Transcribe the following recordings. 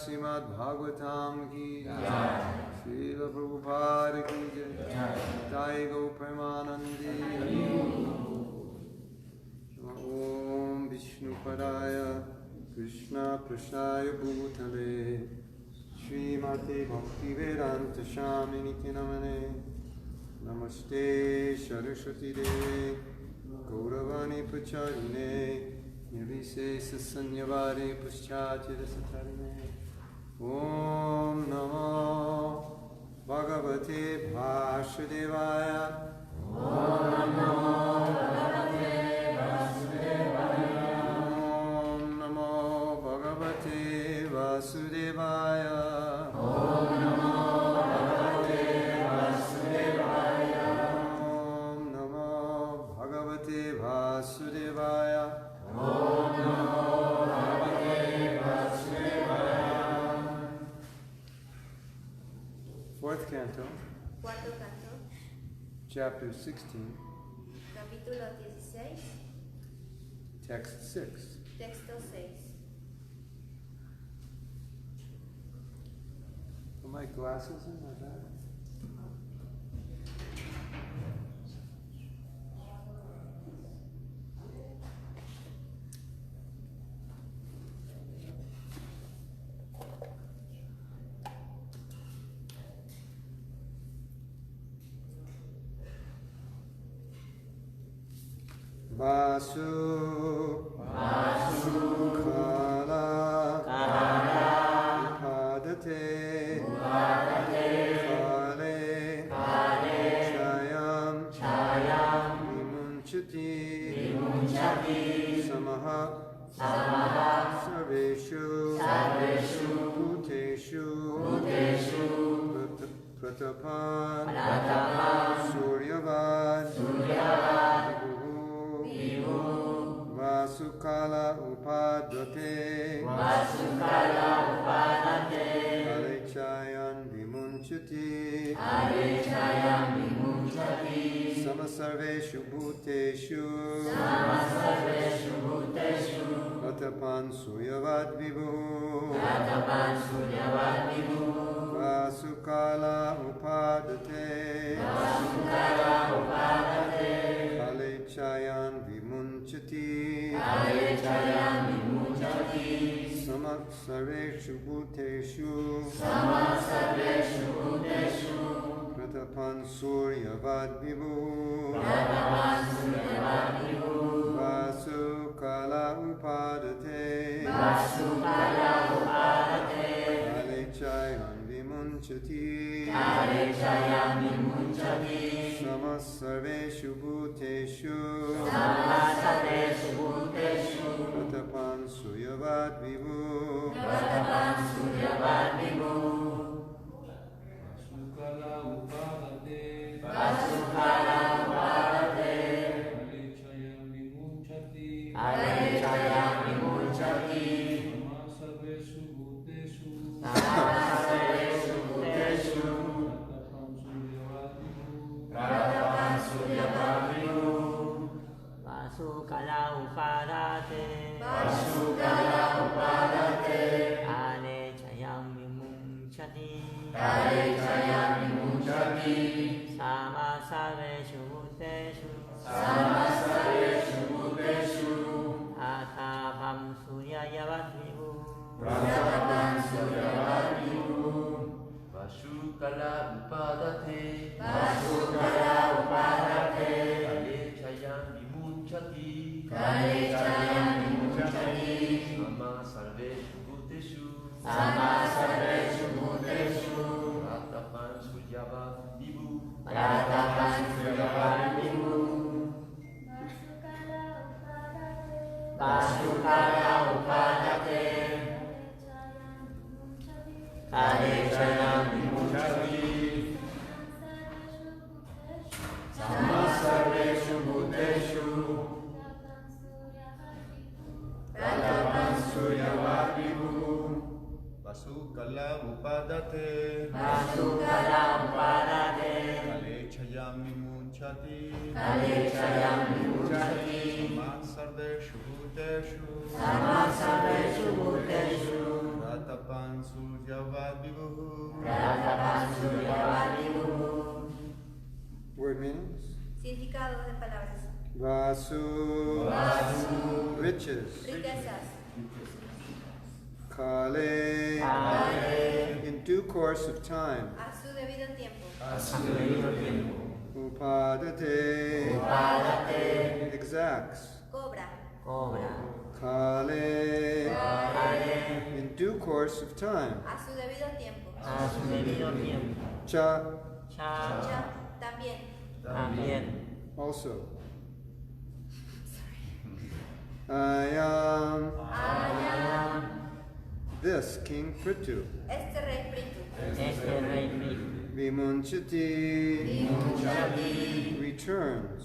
Srimad Bhagavatam ki jai, Srila Prabhupada ki jai, Jai Go Premanandi. Om Vishnu Padaya Krishna Prasaya Bhutale Srimati Bhakti Vedanta Shamini Namane Namaste Saraswati Deve Gauravani Pacharine Nirvisesa Sanyavare Paschachira Satarine Om Namo Bhagavate Vasudevaya Om Namo Bhagavate Vasudevaya Om Namo Bhagavate Vasudevaya Om Namo Bhagavate Vasudevaya Om Namo Bhagavate Vasudevaya Om Namo Bhagavate Vasudevaya. Fourth canto. Cuarto canto. Chapter 16. Capítulo 16. Text 6. Texto 6. Are my glasses in my bag? Vasu, Kala, Upadate, Chayam, Vimunchati, Samaha, Sarveshu, Bhuteshu, Pratapan, Suryavad, Vasukala Upadate Alechayan Vimunchati Samasarveshu Bhuteshu Vatapan Suryavad Vibhu Vasukala Upadate Alechayan Vimunchati Samasarveshu Bhuteshu Pratapan Suryavad Vibhu Vasukala Upadate Alechayan Vimunchati Samasarveshu Bhuteshu Pratapan Suryavad Vibhu Vasukala Upadate Vasukala upadate. Vasukala upadate. Kale chayam vimunchati. Kale chayam vimunchati. Sama sarveshu bhuteshu. Sama sarveshu bhuteshu. Atapam suryayavat vivu. Pratapam suryavat vivu. Vasukala upadate. Vasukala upadate. Kale chayam vimunchati. Kale chayam vimunchati. Sama sarveshu bhuteshu. Sama sarveshu bhuteshu. Pratapam suryavat vivu. Pratapam suryavat vivu. Vasukala upadate. Kale chayam vimunchati. Sama sarveshu bhuteshu. Pratapam suryavat vivu. Vasukala upadate. Vasukala upadate. Kale chayam vimunchati. Kale chayam vimunchati. Sarveshu bhuteshu. Sama sarveshu bhuteshu. Ratapan suryavat vivuhu. Pratapam suryavat vivu. Word meanings. Significado de palabras. Vasu. Vasu. Riches. Riquezas. Kale. Kale. In due course of time. A su debido tiempo. A su debido tiempo. Upadate. Upadate. Exacts. Cobra. Cobra. Kale. Kale. In due course of time. A su debido tiempo. A su debido tiempo. Cha. Cha. Ya. También. También. Also. I Ayam. this King Pṛthu. Este rey Pṛthu. Este rey Pṛthu. Vimunchati. Vimunchati. Returns.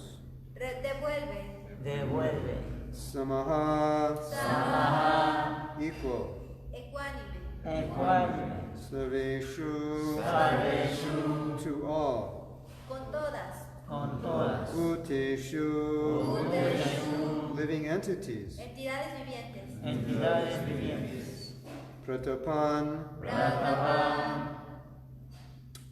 Devuelve. Devuelve. Samaha. Samaha. Equal. Ecuánime. Ecuánime. Sarveshu. Sarveshu. To all. Con todas. Con todas. Bhuteshu. Bhuteshu. Living entities. Entidades vivientes. Entidades vivientes. Pratapan. Pratapam.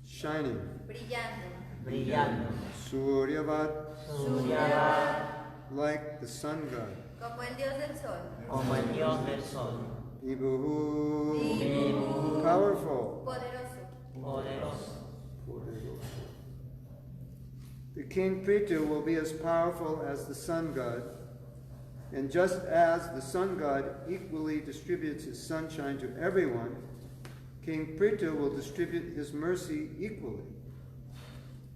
Shining. Brillando. Brillando. Suryavat. Suryavat. Like the sun god. Como el dios del sol. Como el dios del sol. Ibuhu. Vivu. Powerful. Poderoso. Poderoso. The King Pṛthu will be as powerful as the sun god, and just as the sun god equally distributes his sunshine to everyone, King Pṛthu will distribute his mercy equally.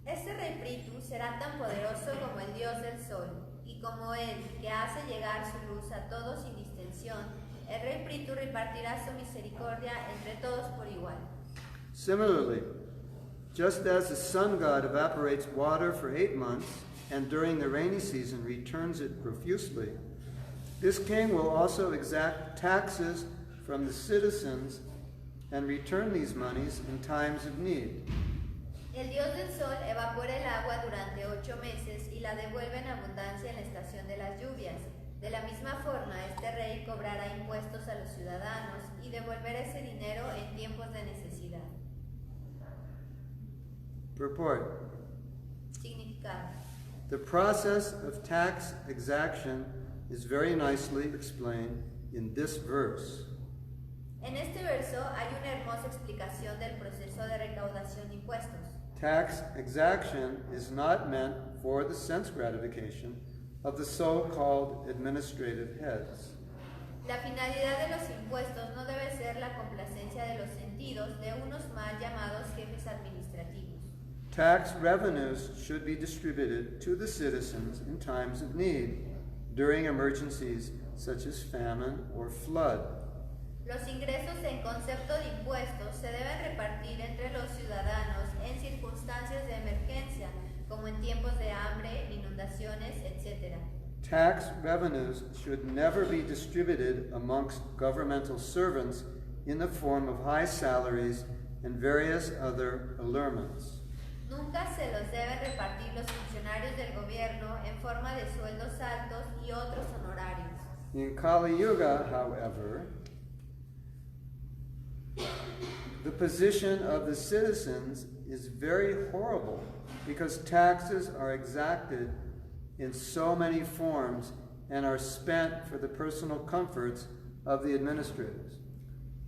Este rey Pṛthu será tan poderoso como el dios del sol, y como él, que hace llegar su luz a todos sin distinción, el rey Pṛthu repartirá su misericordia entre todos por igual. Similarly, just as the sun god evaporates water for 8 months, and during the rainy season returns it profusely, this king will also exact taxes from the citizens and return these monies in times of need. El dios del sol evapora el agua durante 8 meses y la devuelve en abundancia en la estación de las lluvias. De la misma forma, este rey cobrará impuestos a los ciudadanos y devolverá ese dinero en tiempos de necesidad. Purport. Significado. The process of tax exaction is very nicely explained in this verse. En este verso hay una hermosa explicación del proceso de recaudación de impuestos. Tax exaction is not meant for the sense gratification of the so-called administrative heads. La finalidad de los impuestos no debe ser la complacencia de los sentidos de unos mal llamados jefes administrativos. Tax revenues should be distributed to the citizens in times of need, during emergencies such as famine or flood. Los ingresos en concepto de impuestos se deben repartir entre los ciudadanos en circunstancias de emergencia, como en tiempos de hambre, inundaciones, etc. Tax revenues should never be distributed amongst governmental servants in the form of high salaries and various other allurements. Nunca se los deben repartir los funcionarios funcionarios del gobierno en forma de sueldos altos y otros honorarios. In Kali Yuga, however, the position of the citizens is very horrible because taxes are exacted in so many forms and are spent for the personal comforts of the administrators.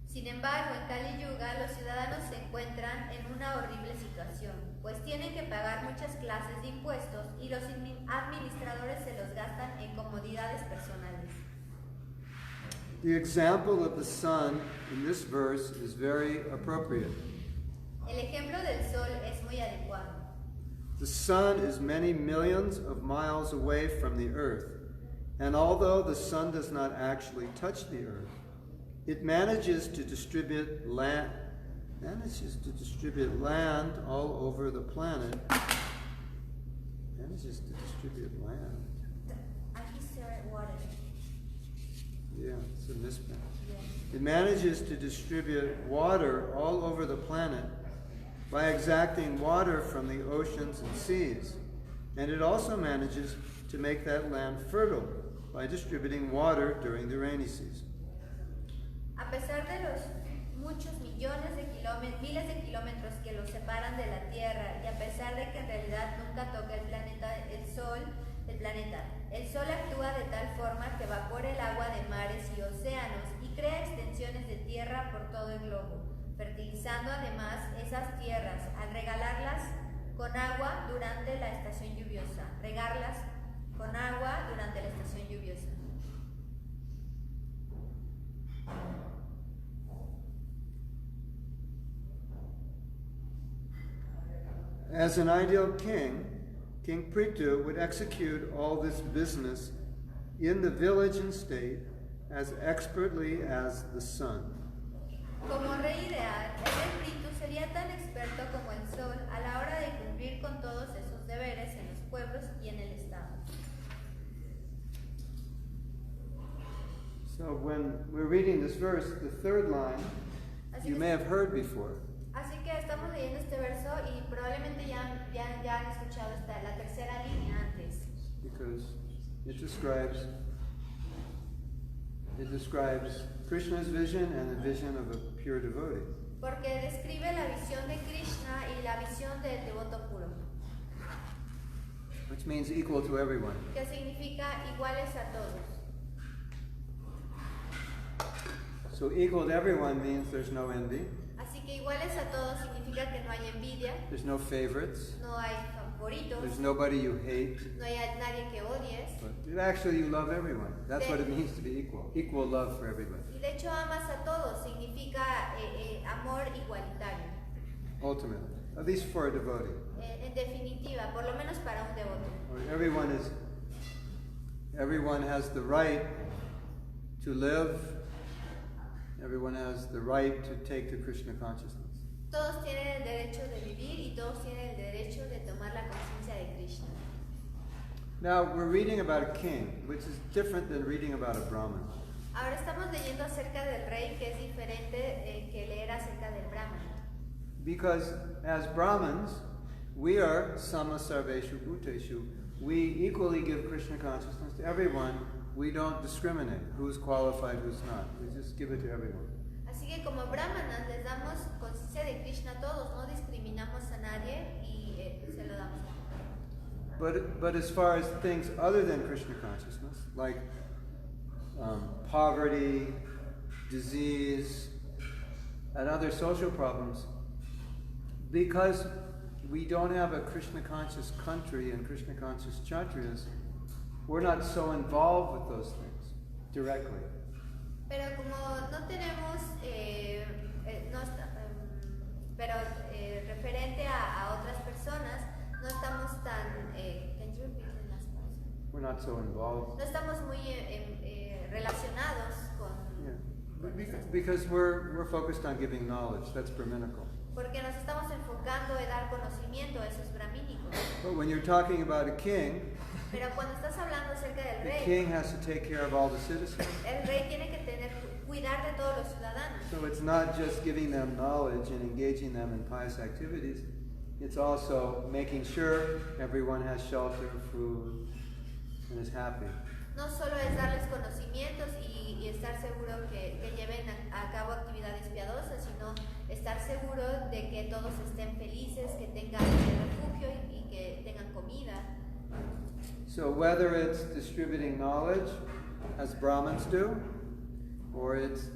Sin embargo, en Kali Yuga los ciudadanos se encuentran en una horrible situación, pues tienen que pagar muchas clases de impuestos y los administradores se los gastan en comodidades personales. The example of the sun in this verse is very appropriate. El ejemplo del sol es muy adecuado. The sun is many millions of miles away from the earth, and although the sun does not actually touch the earth, it manages to distribute land all over the planet. Manages to distribute land. Aquí se ve water. Yeah, it's a mismatch. Yeah. It manages to distribute water all over the planet by exacting water from the oceans and seas. And it also manages to make that land fertile by distributing water during the rainy season. A pesar de los muchos millones de kilómetros, miles de kilómetros que los separan de la Tierra, y a pesar de que en realidad nunca toca el planeta, el Sol actúa de tal forma que evapora el agua de mares y océanos y crea extensiones de tierra por todo el globo, fertilizando además esas tierras al regalarlas con agua durante la estación lluviosa. Regarlas con agua durante la estación lluviosa. As an ideal king, King Pṛthu would execute all this business in the village and state as expertly as the sun. Como rey ideal, el rey Pṛthu sería tan experto como el sol a la hora de cumplir con todos esos deberes en los pueblos y en el estado. So when we're reading this verse, the third line, Así you que- may have heard before. Así que estamos leyendo este verso y probablemente ya han escuchado la tercera línea antes, Because it describes Krishna's vision and the vision of a pure devotee. porque describe la visión de Krishna y la visión del devoto puro, Which means equal to everyone. que significa iguales a todos. So equal to everyone means there's no envy, Así que iguales a todos significa que no hay envidia, there's no favorites, no hay favoritos, there's nobody you hate, no hay nadie que odies, but actually you love everyone. That's what it means to be equal. Equal love for everybody, y de hecho amas a todos, significa amor igualitario. ultimately. At least for a devotee. En definitiva, por lo menos para un devoto. Or everyone has the right to live, everyone has the right to take to Krishna consciousness. Todos tienen el derecho de vivir y todos tienen el derecho de tomar la conciencia de Krishna. Now, we're reading about a king, which is different than reading about a Brahmin. Ahora estamos leyendo acerca del rey, que es diferente que leer acerca del Brahman. Because as Brahmins, we are sama sarveshu bhuteshu. We equally give Krishna consciousness to everyone. We don't discriminate who's qualified, who's not. We just give it to everyone. Así que como brahmanas les damos conciencia de Krishna a todos, no discriminamos a nadie y se lo damos a todos. But as far as things other than Krishna consciousness, like poverty, disease, and other social problems, because we don't have a Krishna conscious country and Krishna conscious Kshatriyas, we're not so involved with those things directly. Pero como no tenemos, referente a otras personas, no estamos tan, can you repeat the last part? We're not so involved. No estamos muy relacionados con. Yeah. Because we're focused on giving knowledge. That's Brahminical. Porque nos estamos enfocando en dar conocimiento, eso es brahmínico. But when you're talking about a king, Pero cuando estás hablando acerca del the rey, king has to take care of all the citizens. el rey tiene que cuidar de todos los ciudadanos. So it's not just giving them knowledge and engaging them in pious activities. it's also making sure everyone has shelter, food, and is happy. No solo es darles conocimientos y estar seguro que lleven a cabo actividades piadosas, sino estar seguro de que todos estén felices, que tengan refugio y que tengan comida. So whether it's distributing knowledge, as Brahmins do, or it's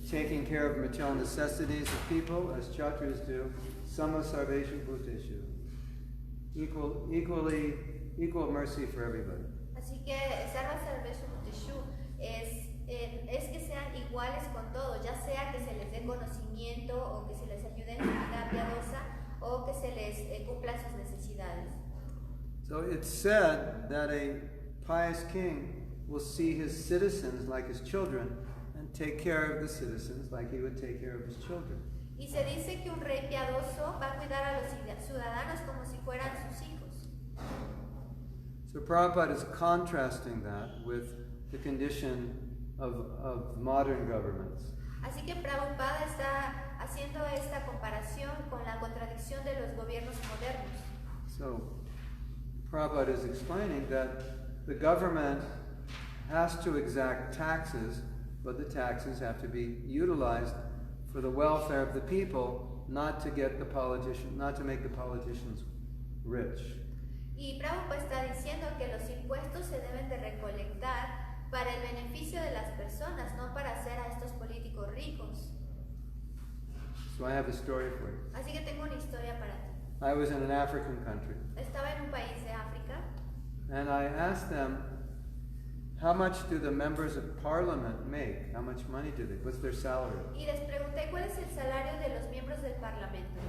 taking care of material necessities of people, as Kshatriyas do, sama sarveshu bhuteshu. Equal mercy for everybody. Así que Sarva Sarveshu Bhuteshu es que sean iguales con todos, ya sea que se les dé conocimiento o que se les ayude en su vida piadosa o que se les cumplan sus necesidades. So it's said that a pious king will see his citizens like his children and take care of the citizens like he would take care of his children. Y se dice que un rey piadoso va a cuidar a los ciudadanos como si fueran sus hijos. So Prabhupada is contrasting that with the condition of modern governments. Así que Prabhupada está haciendo esta comparación con la contradicción de los gobiernos modernos. So Prabhupada is explaining that the government has to exact taxes, but the taxes have to be utilized for the welfare of the people, not to make the politicians rich. Y Prabhupada está diciendo que los impuestos se deben de recolectar para el beneficio de las personas, no para hacer a estos políticos ricos. So I have a story for you. Así que tengo una historia para ti. I was in an African country, Estaba en un país de África and I asked them, how much do the members of parliament make? How much money do they? What's their salary? y les pregunté cuál es el salario de los miembros del parlamento.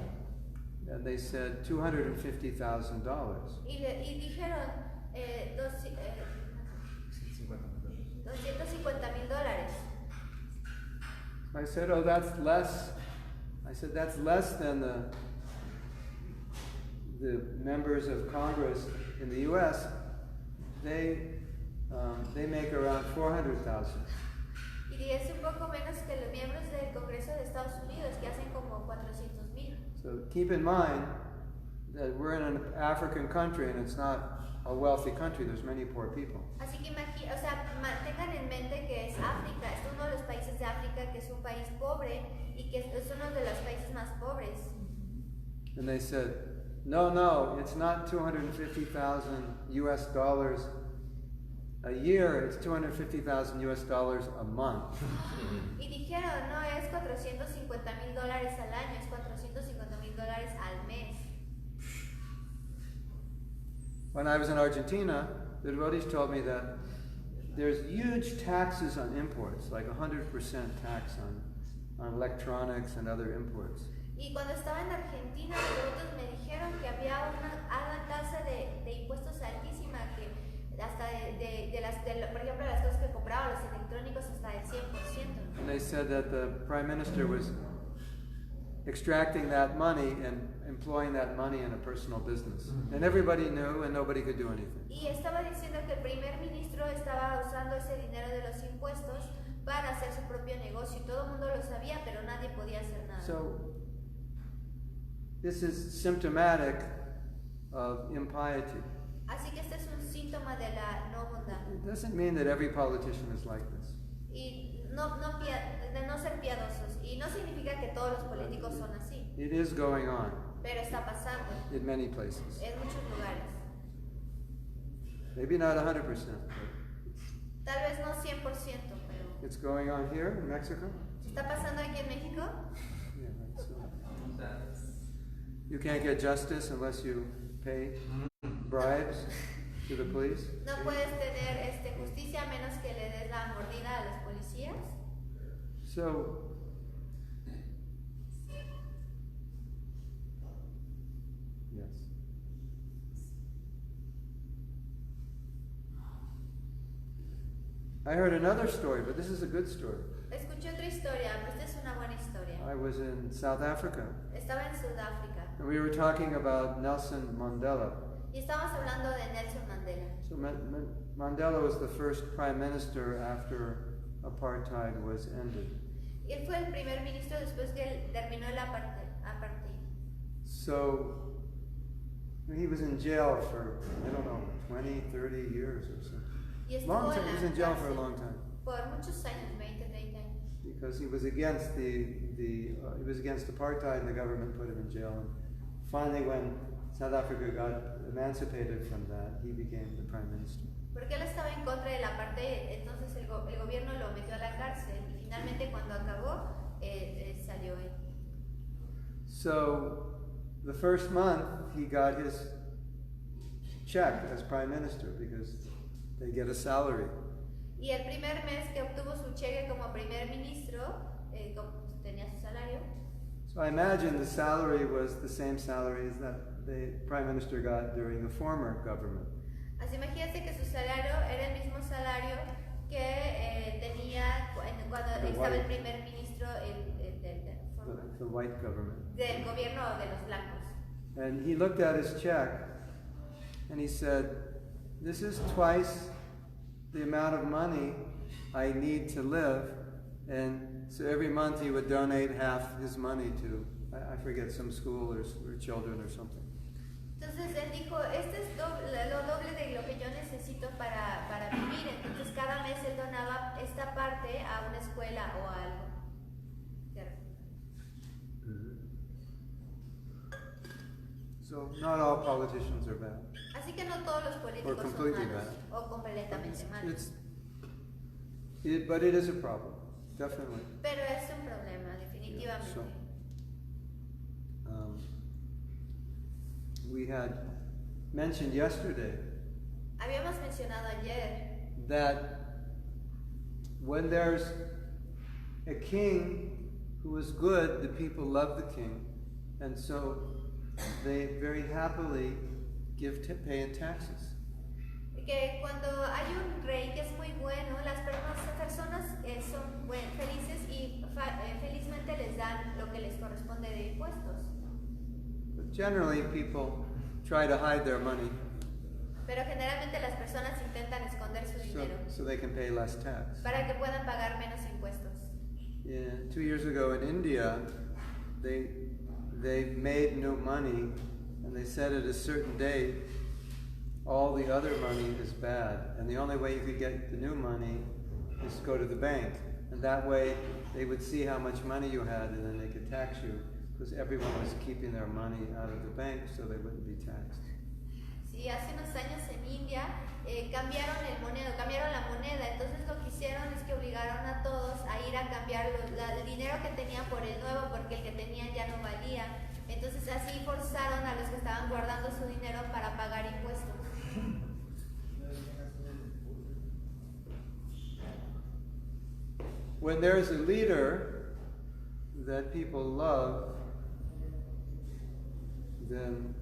And they said $250,000. Y dijeron $250,000. I said, oh, that's less. I said, that's less than the members of Congress in the U.S. They make around 400,000. Y es un poco menos que los miembros del Congreso de Estados Unidos, que hacen como 400,000. So keep in mind that we're in an African country and it's not a wealthy country. There's many poor people. Así que mantengan en mente que es África, es uno de los países de África que es un país pobre y que es uno de los países más pobres. And they said, no, it's not 250,000 US dollars a year, it's 250,000 US dollars a month. Y dijeron, no es $450,000 al año, es $450,000 al mes. When I was in Argentina, the devotees told me that there's huge taxes on imports, like 100% tax on electronics and other imports. Y cuando estaba en Argentina, los devotos me dijeron que había una tasa de impuestos altísima, que hasta por ejemplo, las cosas que compraban, los electrónicos, hasta del 100%. And they said that the Prime Minister was extracting that money and employing that money in a personal business. And everybody knew and nobody could do anything. Y estaba diciendo que el primer ministro estaba usando ese dinero de los impuestos para hacer su propio negocio y todo el mundo lo sabía, pero nadie podía hacer nada. So, this is symptomatic of impiety. Así que este es un síntoma de la no bondad. It doesn't mean that every politician is like this. Y de no ser piadosos. Y no significa que todos los políticos son así. It is going on Pero está pasando in many places. en muchos lugares. Maybe not 100%, but Tal vez no 100%, pero it's going on here in Mexico. ¿está pasando aquí en México? Yeah, right, so you can't get justice unless you pay bribes to the police. No puedes tener justicia a menos que le des la mordida a los policías. So, yes. I heard another story, but this is a good story. Escuché otra historia, pero esta es una buena historia. I was in South Africa, Estaba en Sudáfrica and we were talking about Nelson Mandela. y estábamos hablando de Nelson Mandela. So Mandela was the first prime minister after apartheid was ended. Y él fue el primer ministro después que terminó el apartheid. So he was in jail for, I don't know, 20, 30 years or something. Y estuvo Long en time. He was la in jail for a cárcel long time. por muchos años, 20, 30 años. Because he was against he was against apartheid, and the government put him in jail. And finally, when South Africa got emancipated from that, he became the prime minister. Porque él estaba en contra del apartheid, entonces el gobierno lo metió a la cárcel y finalmente cuando acabó salió él. So the first month he got his check as prime minister because they get a salary. Y el primer mes que obtuvo su cheque como primer ministro, tenía su salario. So I imagine the salary was the same salary as that the prime minister got during the former government. Así imagínate que su salario era el mismo salario que tenía cuando estaba el primer ministro The white government. del gobierno de los blancos. And he looked at his check and he said, this is twice the amount of money I need to live. And so every month he would donate half his money to, I forget, some school or children or something. Entonces él dijo, este es lo doble de lo que yo necesito para vivir. Entonces cada mes él donaba esta parte a una escuela o a algo. So not all politicians are bad. Así que no todos los políticos son completely malos bad. o completamente malos. But it is a problem, definitely. Pero es un problema, definitivamente. So, we had mentioned yesterday Habíamos mencionado ayer that when there's a king who is good, the people love the king, and so they very happily pay in taxes. que cuando hay un rey que es muy bueno, las personas son felices y felizmente les dan lo que les corresponde de impuestos. But generally, people try to hide their money Pero generalmente las personas intentan esconder su dinero so they can pay less tax. para que puedan pagar menos impuestos. 2 years ago in India, they made new money, and they said at a certain date, all the other money is bad, and the only way you could get the new money is to go to the bank, and that way they would see how much money you had, and then they could tax you, because everyone was keeping their money out of the bank so they wouldn't be taxed. Sí, hace unos años en India cambiaron la moneda, entonces lo que hicieron es que obligaron a todos a ir a cambiar el dinero que tenían por el nuevo, porque el que tenían ya no valía. Entonces así forzaron a los que estaban guardando su dinero para pagar impuestos. When there's a leader that people love, then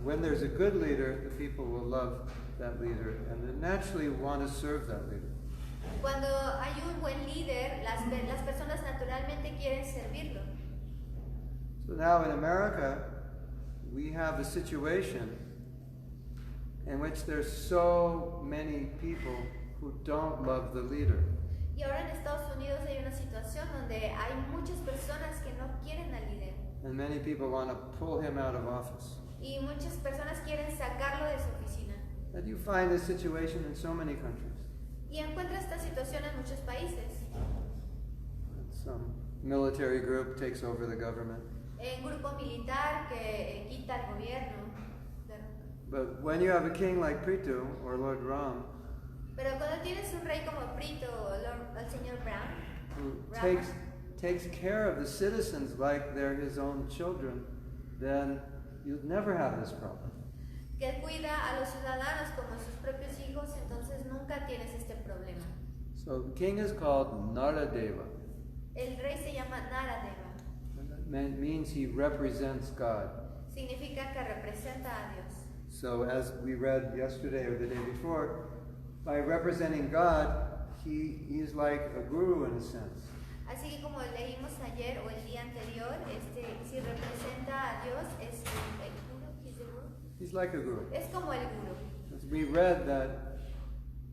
when there's a good leader, the people will love that leader and then naturally want to serve that leader. Cuando hay un buen líder, las personas naturalmente quieren servirlo. So now in America, we have a situation in which there's so many people who don't love the leader. Y ahora en Estados Unidos hay una situación donde hay muchas personas que no quieren al líder. And many people want to pull him out of office. Y muchas personas quieren sacarlo de su oficina. And you find this situation in so many countries. Y encuentra esta situación en muchos países. Some military group takes over the government. Un grupo militar que quita al gobierno. But when you have a king like Pṛthu or Lord Ram, Pero cuando tienes un rey como Pṛthu o el señor Brown, who takes care of the citizens like they're his own children, then you'll never have this problem. que cuida a los ciudadanos como sus propios hijos, entonces nunca tienes este problema. So the king is called Naradeva. El rey se llama Naradeva. That means he represents God. Significa que representa a Dios. So as we read yesterday or the day before, by representing God, he is like a guru in a sense. Así que como leímos ayer o el día anterior, si representa a Dios es el guru. He's like a guru. Es como el guru. As we read that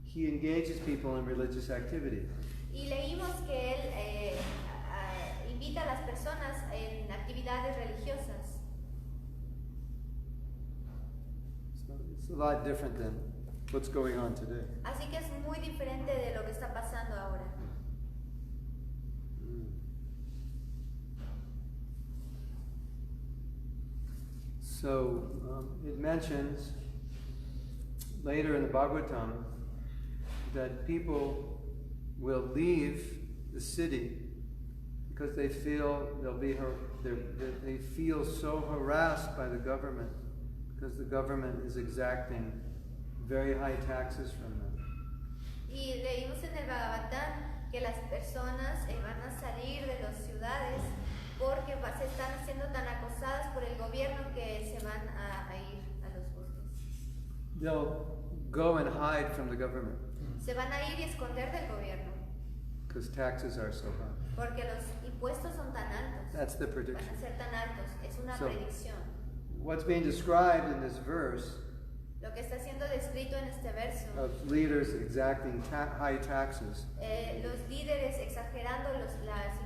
he engages people in religious activity. Y leímos que él invita a las personas en actividades religiosas. It's a lot different than what's going on today. Así que es muy diferente de lo que está pasando ahora. So it mentions later in the Bhagavatam that people will leave the city because they feel they feel so harassed by the government because the government is exacting very high taxes from them. Y leímos en el Bhagavatam que las personas van a salir de las ciudades porque se están haciendo tan acosadas por el gobierno que se van a ir a los bosques. They'll go and hide from the government Se van a ir y esconder del gobierno because taxes are so high. porque los impuestos son tan altos. That's the Van prediction. a ser tan altos. Es una So- predicción. What's being described in this verse Lo que está siendo descrito en este verso, of leaders exacting high taxes, los líderes exagerando los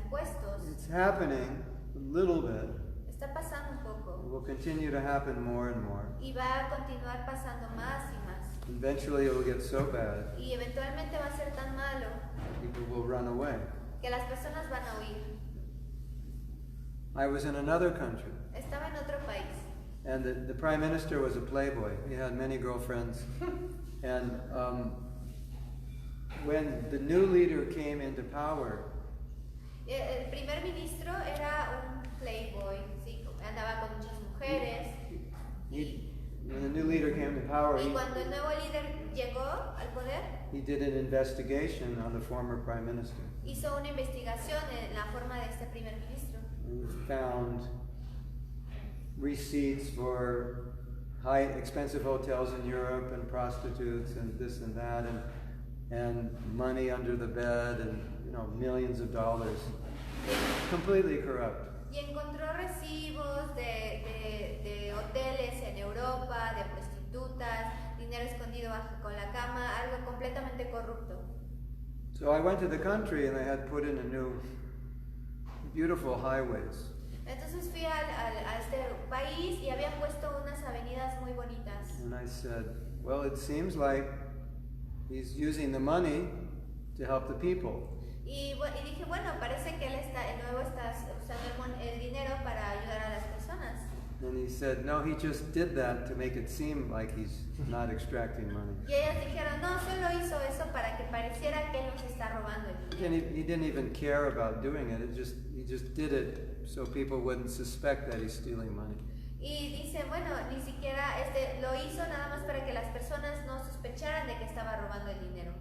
impuestos, it's happening a little bit. está pasando un It poco will continue to happen more and more. y va a continuar pasando más y más. Eventually it will get so bad, Y eventualmente va a ser tan malo people will run away. que las personas van a huir. I was in another country, Estaba en otro país and the prime minister was a playboy. He had many girlfriends. And when the new leader came into power, el primer ministro era un playboy, sí, andaba con muchas mujeres. when the new leader came to power, Y cuando el nuevo líder llegó al poder, he did an investigation on the former prime minister. hizo una investigación en la forma de este primer ministro. And he found receipts for high expensive hotels in Europe and prostitutes and this and that and money under the bed and millions of dollars. Completely corrupt. Y encontró recibos de hoteles en Europa, de prostitutas, dinero escondido bajo con la cama, algo completamente corrupto. So I went to the country and they had put in a new beautiful highways. Entonces fui a este país y habían puesto unas avenidas muy bonitas. And I said, well, it seems like he's using the money to help the people. Y dije, bueno, parece que el nuevo está usando el dinero para ayudar a las personas. And he said, no, he just did that to make it seem like he's not extracting money. Y ellas dijeron, no, solo hizo eso para que pareciera que él nos está robando el dinero. He didn't even care about doing it. He just did it so people wouldn't suspect that he's stealing money. Y dice, bueno, ni siquiera lo hizo nada más para que las personas no sospecharan de que estaba robando el dinero.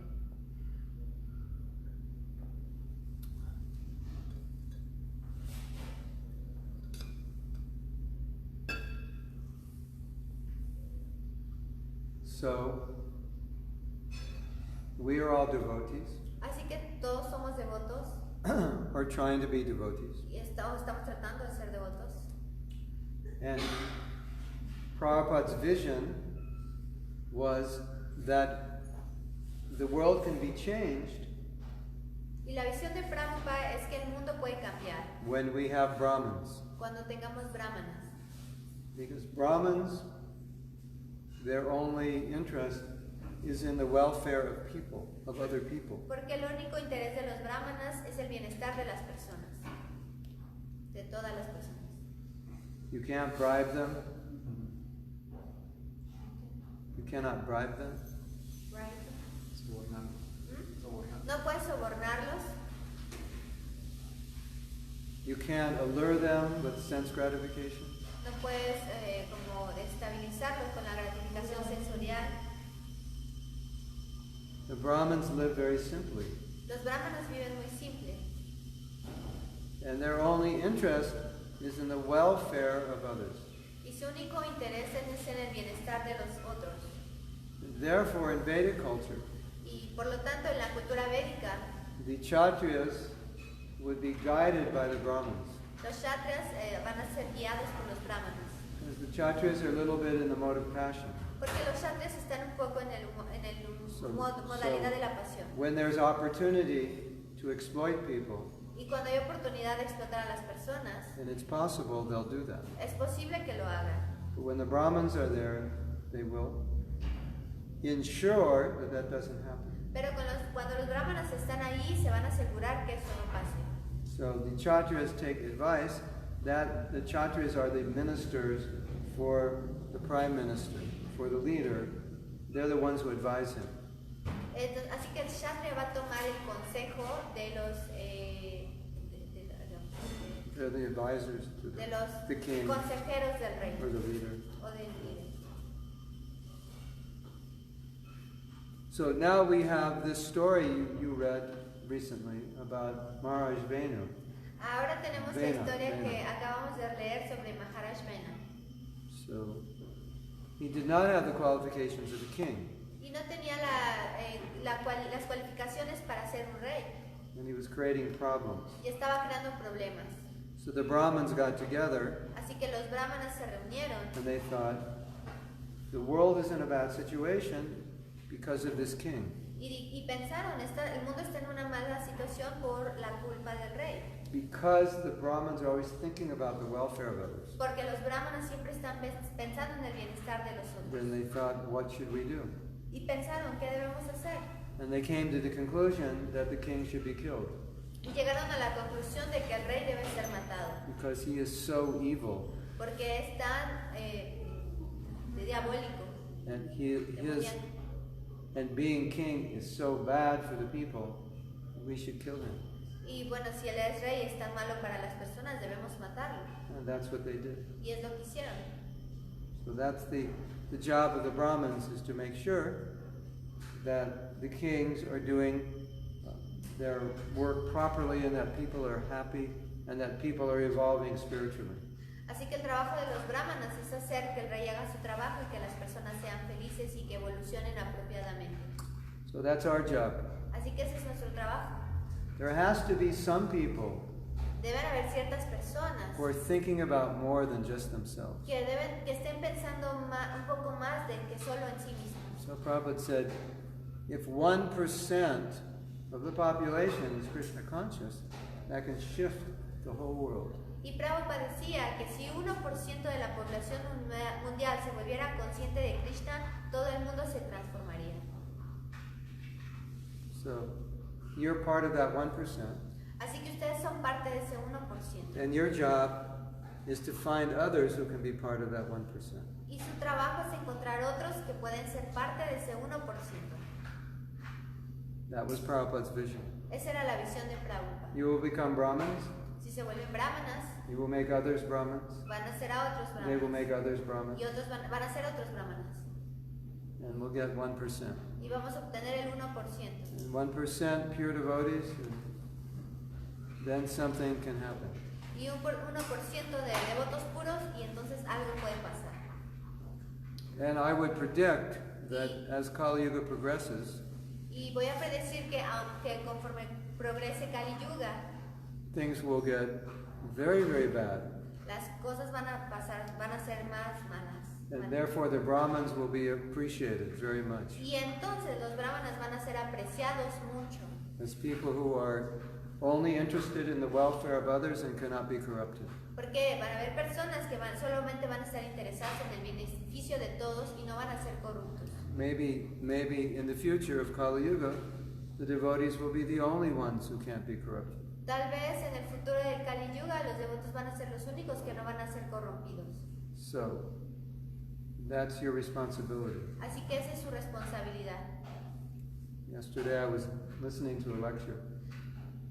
So, we are all devotees, Así que todos somos devotos or trying to be devotees. y estamos tratando de ser devotos. And Prabhupada's vision was that the world can be changed Y la visión de Prabhupada es que el mundo puede cambiar when we have Brahmins. cuando tengamos brahmanas. Because Brahmins, their only interest is in the welfare of people, of other people. Porque el único interés de los brahmanas es el bienestar de las personas, de todas las personas. You can't bribe them. You cannot bribe them. Right? No puedes sobornarlos, You can't allure them with sense gratification. no puedes como destabilizarlos con la gratificación sensorial. The Brahmins live very simply, Los brahmanas viven muy simple and their only interest is in the welfare of others. y su único interés es en el bienestar de los otros. Therefore, in Vedic culture, Y por lo tanto en la cultura védica, the Kshatriyas would be guided by the Brahmins. los kshatriyas van a ser guiados por los brahmanas. Because the Kshatriyas are a little bit in the mode of passion. Porque los kshatriyas están un poco en el modalidad de la pasión. When there's opportunity to exploit people, Y cuando hay oportunidad de explotar a las personas, and it's possible they'll do that. es posible que lo hagan. But when the Brahmins are there, they will ensure that that doesn't happen. Pero cuando los brahmanas están ahí, se van a asegurar que eso no pase. So the Kshatriyas take advice that the Kshatriyas are the ministers for the prime minister, for the leader. They're the ones who advise him. Entonces, así que el Kshatriya va a tomar el consejo de los They're the advisors to de los the king consejeros del rey or the leader. o del líder. So now we have this story you read recently about Maharaj Venu. Ahora tenemos la Vena, historia Vena. que acabamos de leer sobre Maharaj Vena. So he did not have the qualifications of a king, Y no tenía las cualificaciones para ser un rey. and he was creating problems. Y estaba creando problemas. So the Brahmins got together Así que los brahmanas se reunieron and they thought, the world is in a bad situation because of this king. y pensaron, el mundo está en una mala situación por la culpa del rey. Because the Brahmins are always thinking about the welfare of others. Porque los brahmanas siempre están pensando en el bienestar de los otros. Then they thought, what should we do? Y pensaron, ¿qué debemos hacer? And they came to the conclusion that the king should be killed Y llegaron a la conclusión de que el rey debe ser matado. because he is so evil. Porque es tan diabólico. And and being king is so bad for the people, we should kill him. Y bueno, si él es rey es tan malo para las personas, debemos matarlo. And that's what they did. Y es lo que hicieron. So that's the job of the Brahmins, is to make sure that the kings are doing their work properly and that people are happy and that people are evolving spiritually. Así que el trabajo de los brahmanas es hacer que el rey haga su trabajo y que las personas sean felices y que evolucionen apropiadamente. So that's our job. Así que ese es nuestro trabajo. There has to be some people Deben haber ciertas personas who are thinking about more than just themselves. que estén pensando un poco más de que solo en sí mismos. So Prabhupada said, if 1% of the population is Krishna conscious, that can shift the whole world. Y Prabhupada decía que si 1% de la población mundial se volviera consciente de Krishna, todo el mundo se transformaría. So you're part of that 1%, Así que ustedes son parte de ese 1%. and your job is to find others who can be part of that 1%. Y su trabajo es encontrar otros que pueden ser parte de ese 1%. That was Prabhupada's vision. Esa era la visión de Prabhupada. You will become Brahmins, Si se vuelven brahmanas, you will make others Brahmins, van a ser a otros they will brahmanas. make others Brahmins, Y otros van a ser otros brahmanas. and we'll get 1%. Y vamos a obtener el 1%. And 1% pure devotees, and then something can happen. Y 1% de devotos puros y entonces algo puede pasar. And I would predict that as Kali Yuga progresses, Y voy a predecir que aunque conforme progrese Kali Yuga, things will get very, very bad. las cosas van a ser más malas. And therefore the Brahmins will be appreciated very much Y entonces los brahmanas van a ser apreciados mucho. as people who are only interested in the welfare of others and cannot be corrupted. Porque van a haber personas que solamente van a estar interesadas en el beneficio de todos y no van a ser corruptos. Maybe in the future of Kali Yuga, the devotees will be the only ones who can't be corrupted. Tal vez en el futuro del Kali Yuga los devotos van a ser los únicos que no van a ser corrompidos. So that's your responsibility. Así que esa es su responsabilidad. Yesterday I was listening to a lecture,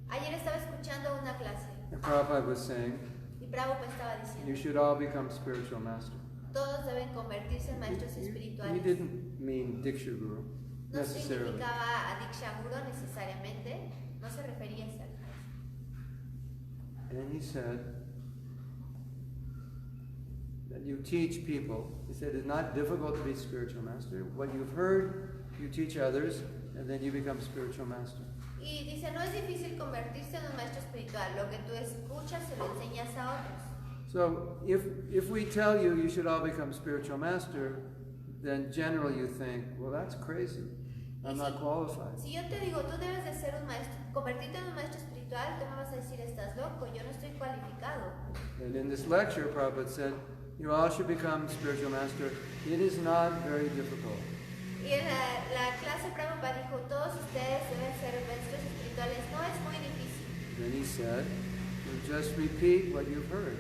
Ayer estaba escuchando una clase and Prabhupada was saying, y Prabhupada estaba you diciendo, should all become spiritual masters. todos deben convertirse en maestros He espirituales. didn't mean Diksha Guru No necessarily. significaba a Diksha Guru necesariamente, no se refería a esa clase. And he said that you teach people. He said it's not difficult to be spiritual master. What you've heard, you teach others, and then you become spiritual master. Y dice, no es difícil convertirse en un maestro espiritual, lo que tú escuchas se lo enseñas a otros. So if we tell you you should all become spiritual master, then generally you think, well, that's crazy. I'm not qualified. Si yo te digo, tú debes de ser un maestro, convertirte en un maestro espiritual, tú me vas a decir, estás loco, yo no estoy cualificado. And in this lecture, Prabhupada said, You all should become spiritual master. It is not very difficult. Y en la clase Prabhupada dijo, todos ustedes deben ser maestros espirituales, no es muy difícil. Then he said, you just repeat what you've heard,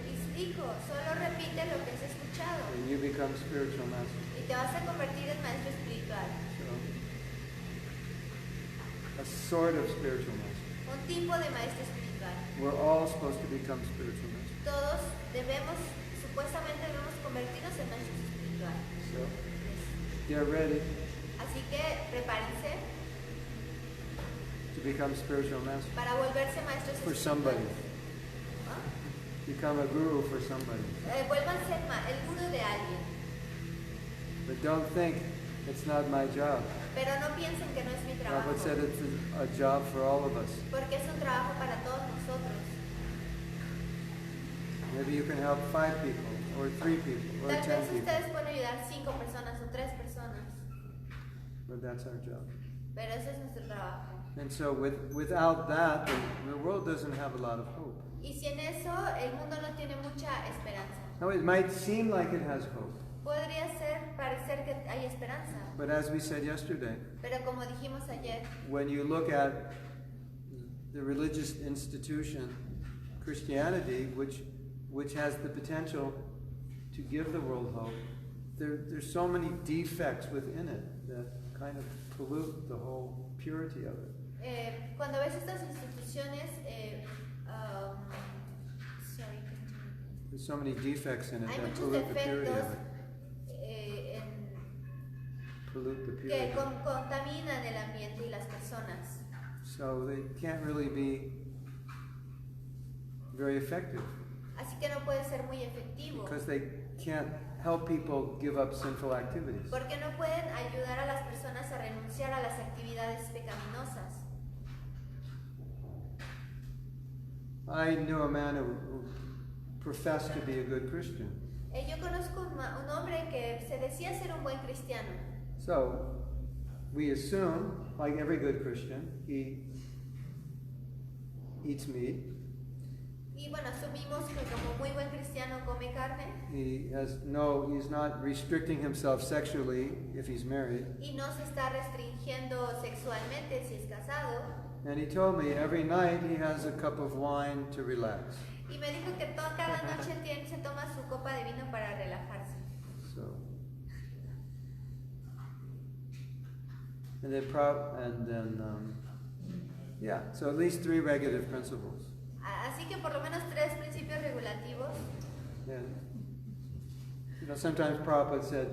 Y dijo, solo repite lo que has escuchado and you become spiritual master. y te vas a convertir en maestro espiritual. So, a sort of spiritual master. Un tipo de maestro espiritual. We're all supposed to become spiritual masters. Todos supuestamente debemos convertirnos en maestros espirituales. So, get ready Así que prepárense to become spiritual masters. para volverse maestros For espirituales. somebody. ¿Ah? Become a guru for somebody. Vuélvanse el gurú de alguien. But don't think it's not my job. Pero no piensen que no es mi trabajo. Prabhupada said it's a job for all of us. Porque es un trabajo para todos nosotros. Maybe you can help 5 people, or 3 people, or Tal 10 vez people. ustedes pueden ayudar 5 personas o 3 personas. But that's our job. Pero ese es nuestro trabajo. And so without that, the world doesn't have a lot of hope. Y sin eso, el mundo no tiene mucha esperanza. Now it might seem like it has hope, Podría parecer que hay esperanza. but as we said yesterday, Pero como dijimos ayer, when you look at the religious institution, Christianity, which has the potential to give the world hope, there's so many defects within it that kind of pollute the whole purity of it. cuando ves estas instituciones, sorry, There's so many defects in it hay that muchos pollute the purity defectos of it. Pollute the que purity. contaminan el ambiente y las personas. So they can't really be very effective Así que no puede ser muy efectivo. because they can't help people give up sinful activities. Porque no pueden ayudar a las personas a renunciar a las actividades pecaminosas. I knew a man who professed to be a good Christian. Yo conozco un hombre que se decía ser un buen cristiano. So we assume, like every good Christian, he eats meat. Y bueno, asumimos que como muy buen cristiano come carne He's not restricting himself sexually if he's married. y no se está restringiendo sexualmente si es casado. And he told me every night he has a cup of wine to relax. Y me dijo que cada noche se toma su copa de vino para relajarse. So, so at least 3 regulative principles. Así que por lo menos 3 principios regulativos. Yeah. Sometimes Prabhupada said,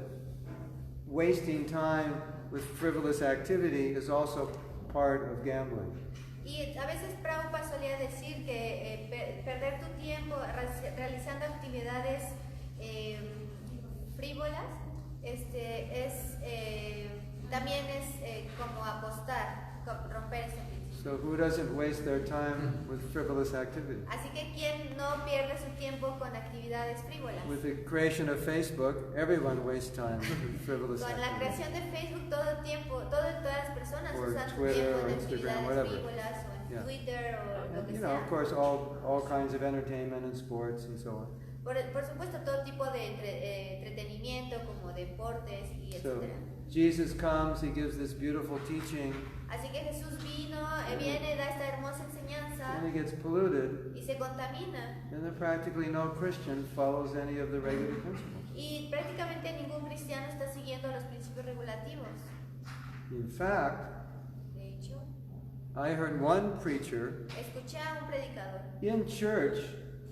wasting time with frivolous activity is also part of gambling. Y a veces Prabhupada solía decir que perder tu tiempo realizando actividades frívolas también es como apostar, romper ese principio. So who doesn't waste their time with frivolous activity? Así que quien no pierde su tiempo con actividades frívolas. With the creation of Facebook, everyone wastes time with frivolous Con la activities. creación de Facebook todo el tiempo, todas las personas Or usan su Twitter tiempo or en Instagram, actividades whatever. frívolas o en Yeah. Twitter o lo que You sea. know, of course, all kinds of entertainment and sports and so on. Por supuesto todo tipo de entretenimiento como deportes y So etcétera. Jesus comes, he gives this beautiful teaching, Así que Jesús vino, viene, da esta hermosa enseñanza and he gets polluted, y se contamina. and then practically no Christian follows any of the regulative principles. Y prácticamente ningún cristiano está siguiendo los principios regulativos. In fact, De hecho, I heard one preacher escuché a un predicador in church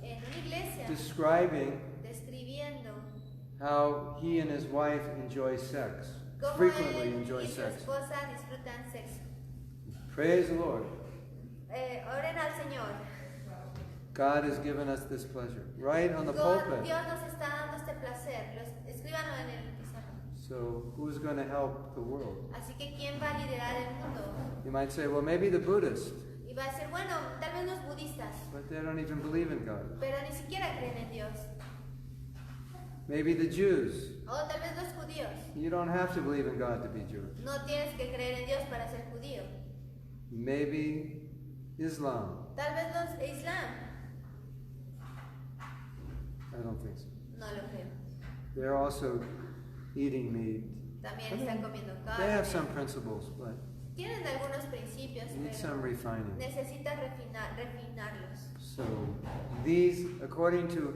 en una iglesia describing describiendo how he and his wife enjoy sex, cómo frequently él enjoy y su sex. esposa disfrutan sexo. Praise the Lord. Oren al Señor. God has given us this pleasure right on the pulpit. Dios nos está dando este placer. Escríbanlo en el pizarrón. So who's going to help the world? Así que ¿quién va a liderar el mundo? You might say, well, maybe the Buddhists, Y va a ser, bueno, tal vez los budistas, but they don't even believe in God. pero ni siquiera creen en Dios. Maybe the Jews. O tal vez los judíos. You don't have to believe in God to be Jewish. No tienes que creer en Dios para ser judío. Maybe Islam. Tal vez los islam. I don't think so. No lo creo. They're also eating meat. También están comiendo They have carne. some principles, but Tienen algunos principios, need some pero refining. necesitan refinarlos. So these, according to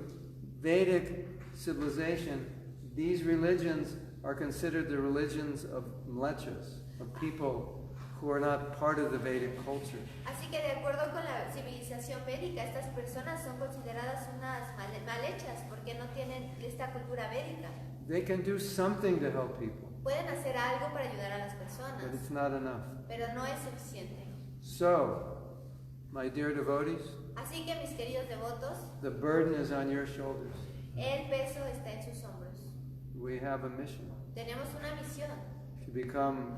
Vedic civilization, these religions are considered the religions of mlechas, of people who are not part of the Vedic culture. Así que de acuerdo con la civilización védica, estas personas son consideradas unas mal hechas porque no tienen esta cultura védica. They can do something to help people, Pueden hacer algo para ayudar a las but personas, it's not enough. pero no es suficiente. So, my dear devotees, Así que mis queridos devotos, the burden is on your shoulders. el peso está en sus hombros. We have a mission Tenemos una misión to become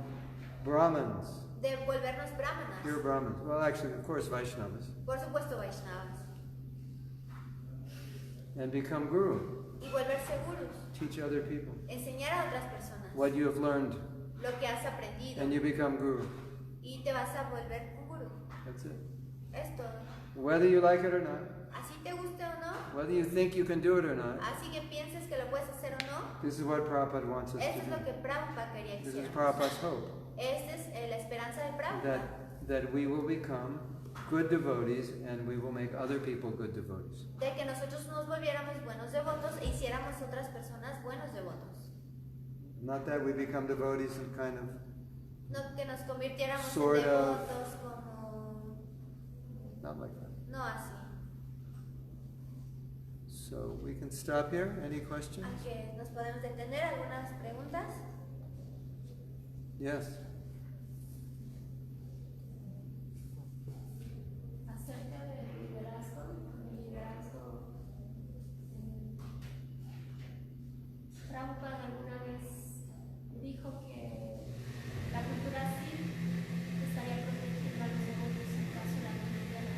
Brahmins, de volvernos brahmanas, pure Brahmins. Well, actually, of course, Vaishnavas, por supuesto Vaishnavas, and become Guru. y volverse gurus, Teach other people enseñar a otras personas what you have learned, lo que has aprendido and you become Guru. y te vas a volver un guru. That's it. Es todo. Whether you like it or not, Así te guste o no, whether you think you can do it or not, así que pienses que lo puedes hacer o no, this is what Prabhupada wants us eso to es lo do. que Prabhupada quería que This is hiciéramos. Prabhupada's hope, Esta es la esperanza de Prabhupada. that we will become good devotees and we will make other people good devotees. De que nosotros nos volviéramos buenos devotos e hiciéramos otras personas buenos devotos. Not that we become devotees and kind of, No que nos convirtiéramos Sort en of. devotos como... not like that. No así. So we can stop here. Any questions? Aunque nos podemos detener, algunas preguntas. Yes. Acerca del liderazgo, Prabhupada alguna vez dijo que la cultura Sikh estaría protegiendo a los devotos en caso de la guerra.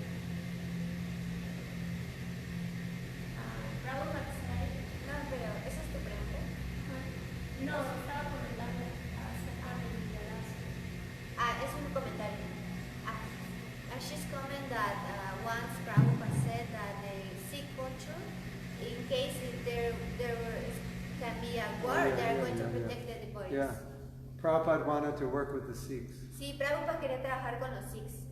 Prabhupada está ahí. No, pero ¿esa es tu pregunta? No, estaba comentando acerca del liderazgo. Es un comentario. She's comment that once Prabhupada said that the Sikh culture, in case if there can be a war, they are going to protect the devotees. Yeah. Prabhupada wanted to work with the Sikhs. Sí, Prabhupada quería trabajar con los Sikhs.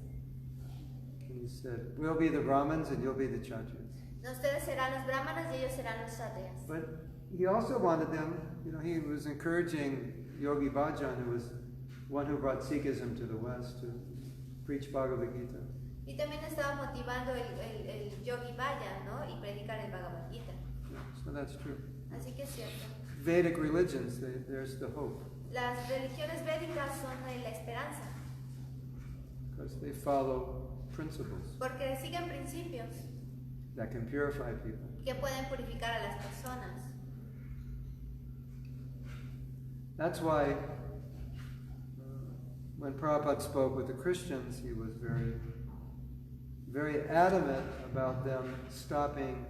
And he said, we'll be the Brahmins and you'll be the Kshatriyas. Ustedes serán los brahmanas y ellos serán los satyas. But he also wanted them, he was encouraging Yogi Bhajan, who was one who brought Sikhism to the West, to preach Bhagavad Gita. Y también estaba motivando el Yogi Vaya, ¿no? Y predicar el Bhagavad Gita. So that's true. Así que es cierto. Vedic religions, there's the hope, Las religiones védicas son la esperanza, because they follow principles porque siguen principios that can purify people. que pueden purificar a las personas. That's why when Prabhupada spoke with the Christians, he was very, very adamant about them stopping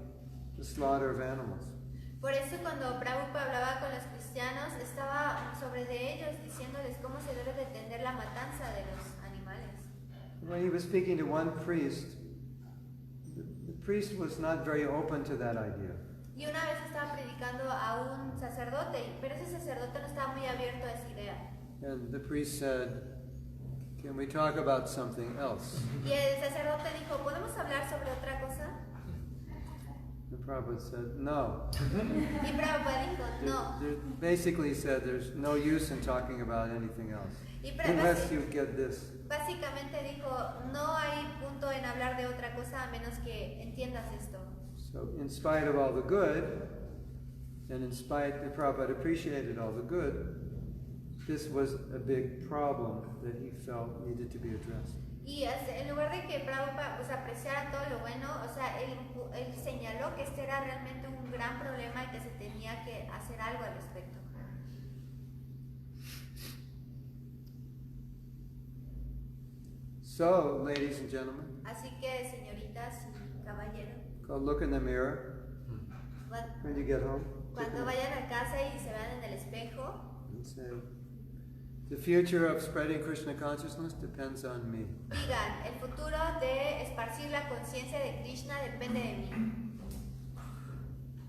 the slaughter of animals. Por eso cuando Prabhupada hablaba con los cristianos, estaba sobre de ellos diciéndoles cómo se debe detener la matanza de los animales. When he was speaking to one priest, the priest was not very open to that idea. Y una vez estaba predicando a un sacerdote, pero ese sacerdote no estaba muy abierto a esa idea. And the priest said, can we talk about something else? Y el sacerdote dijo, ¿podemos hablar sobre otra cosa? And Prabhupada said, no. Y Prabhupada dijo, no. Basically said there's no use in talking about anything else. Y Unless you get this. básicamente dijo, no hay punto en hablar de otra cosa a menos que entiendas esto. So in spite of all the good, and in spite that Prabhupada appreciated all the good, this was a big problem that he felt needed to be addressed. Y en lugar de que Prabhupada apreciara todo lo bueno, o sea, él señaló que este era realmente un gran problema y que se tenía que hacer algo al respecto. So, ladies and gentlemen, Así que, señoritas y caballeros, go look in the mirror when you get home. cuando vayan a casa y se vean en el espejo, And say, the future of spreading Krishna consciousness depends on me. digan, el futuro de esparcir la conciencia de Krishna depende de mí.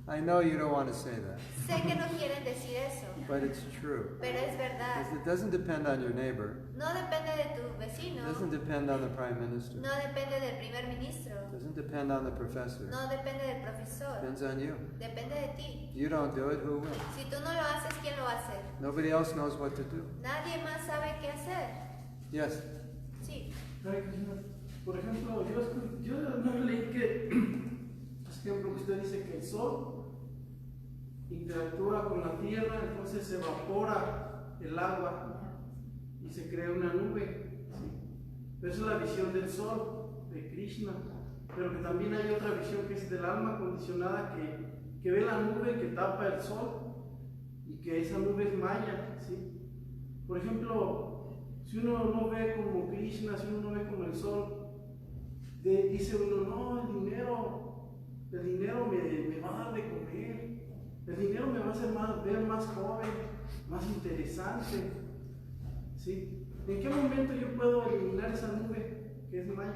I know you don't want to say that, Sé que no quieren decir eso, but it's true. pero es verdad. Because it doesn't depend on your neighbor. No depende de tu It vecino, doesn't depend on the prime minister. no depende del primer ministro, It doesn't depend on the professor. no depende del profesor, It depends on you. depende de ti. If you don't do it, who will? Si tú no lo haces, ¿quién lo va a hacer? Nobody else knows what to do. Nadie más sabe qué hacer. Yes. Sí. Hare Krishna. Por ejemplo, yo no leí que, por ejemplo, que usted dice que el sol interactúa con la tierra, entonces se evapora el agua y se crea una nube. ¿Sí? Pero esa es la visión del sol, de Krishna. Pero que también hay otra visión que es del alma condicionada que ve la nube que tapa el sol y que esa nube es maya. ¿Sí? Por ejemplo, si uno no ve como Krishna, si uno no ve como el sol, dice uno, no, el dinero me va a dar de comer. El dinero me va a hacer ver más joven, más interesante. ¿Sí? ¿En qué momento yo puedo eliminar esa nube que es maya?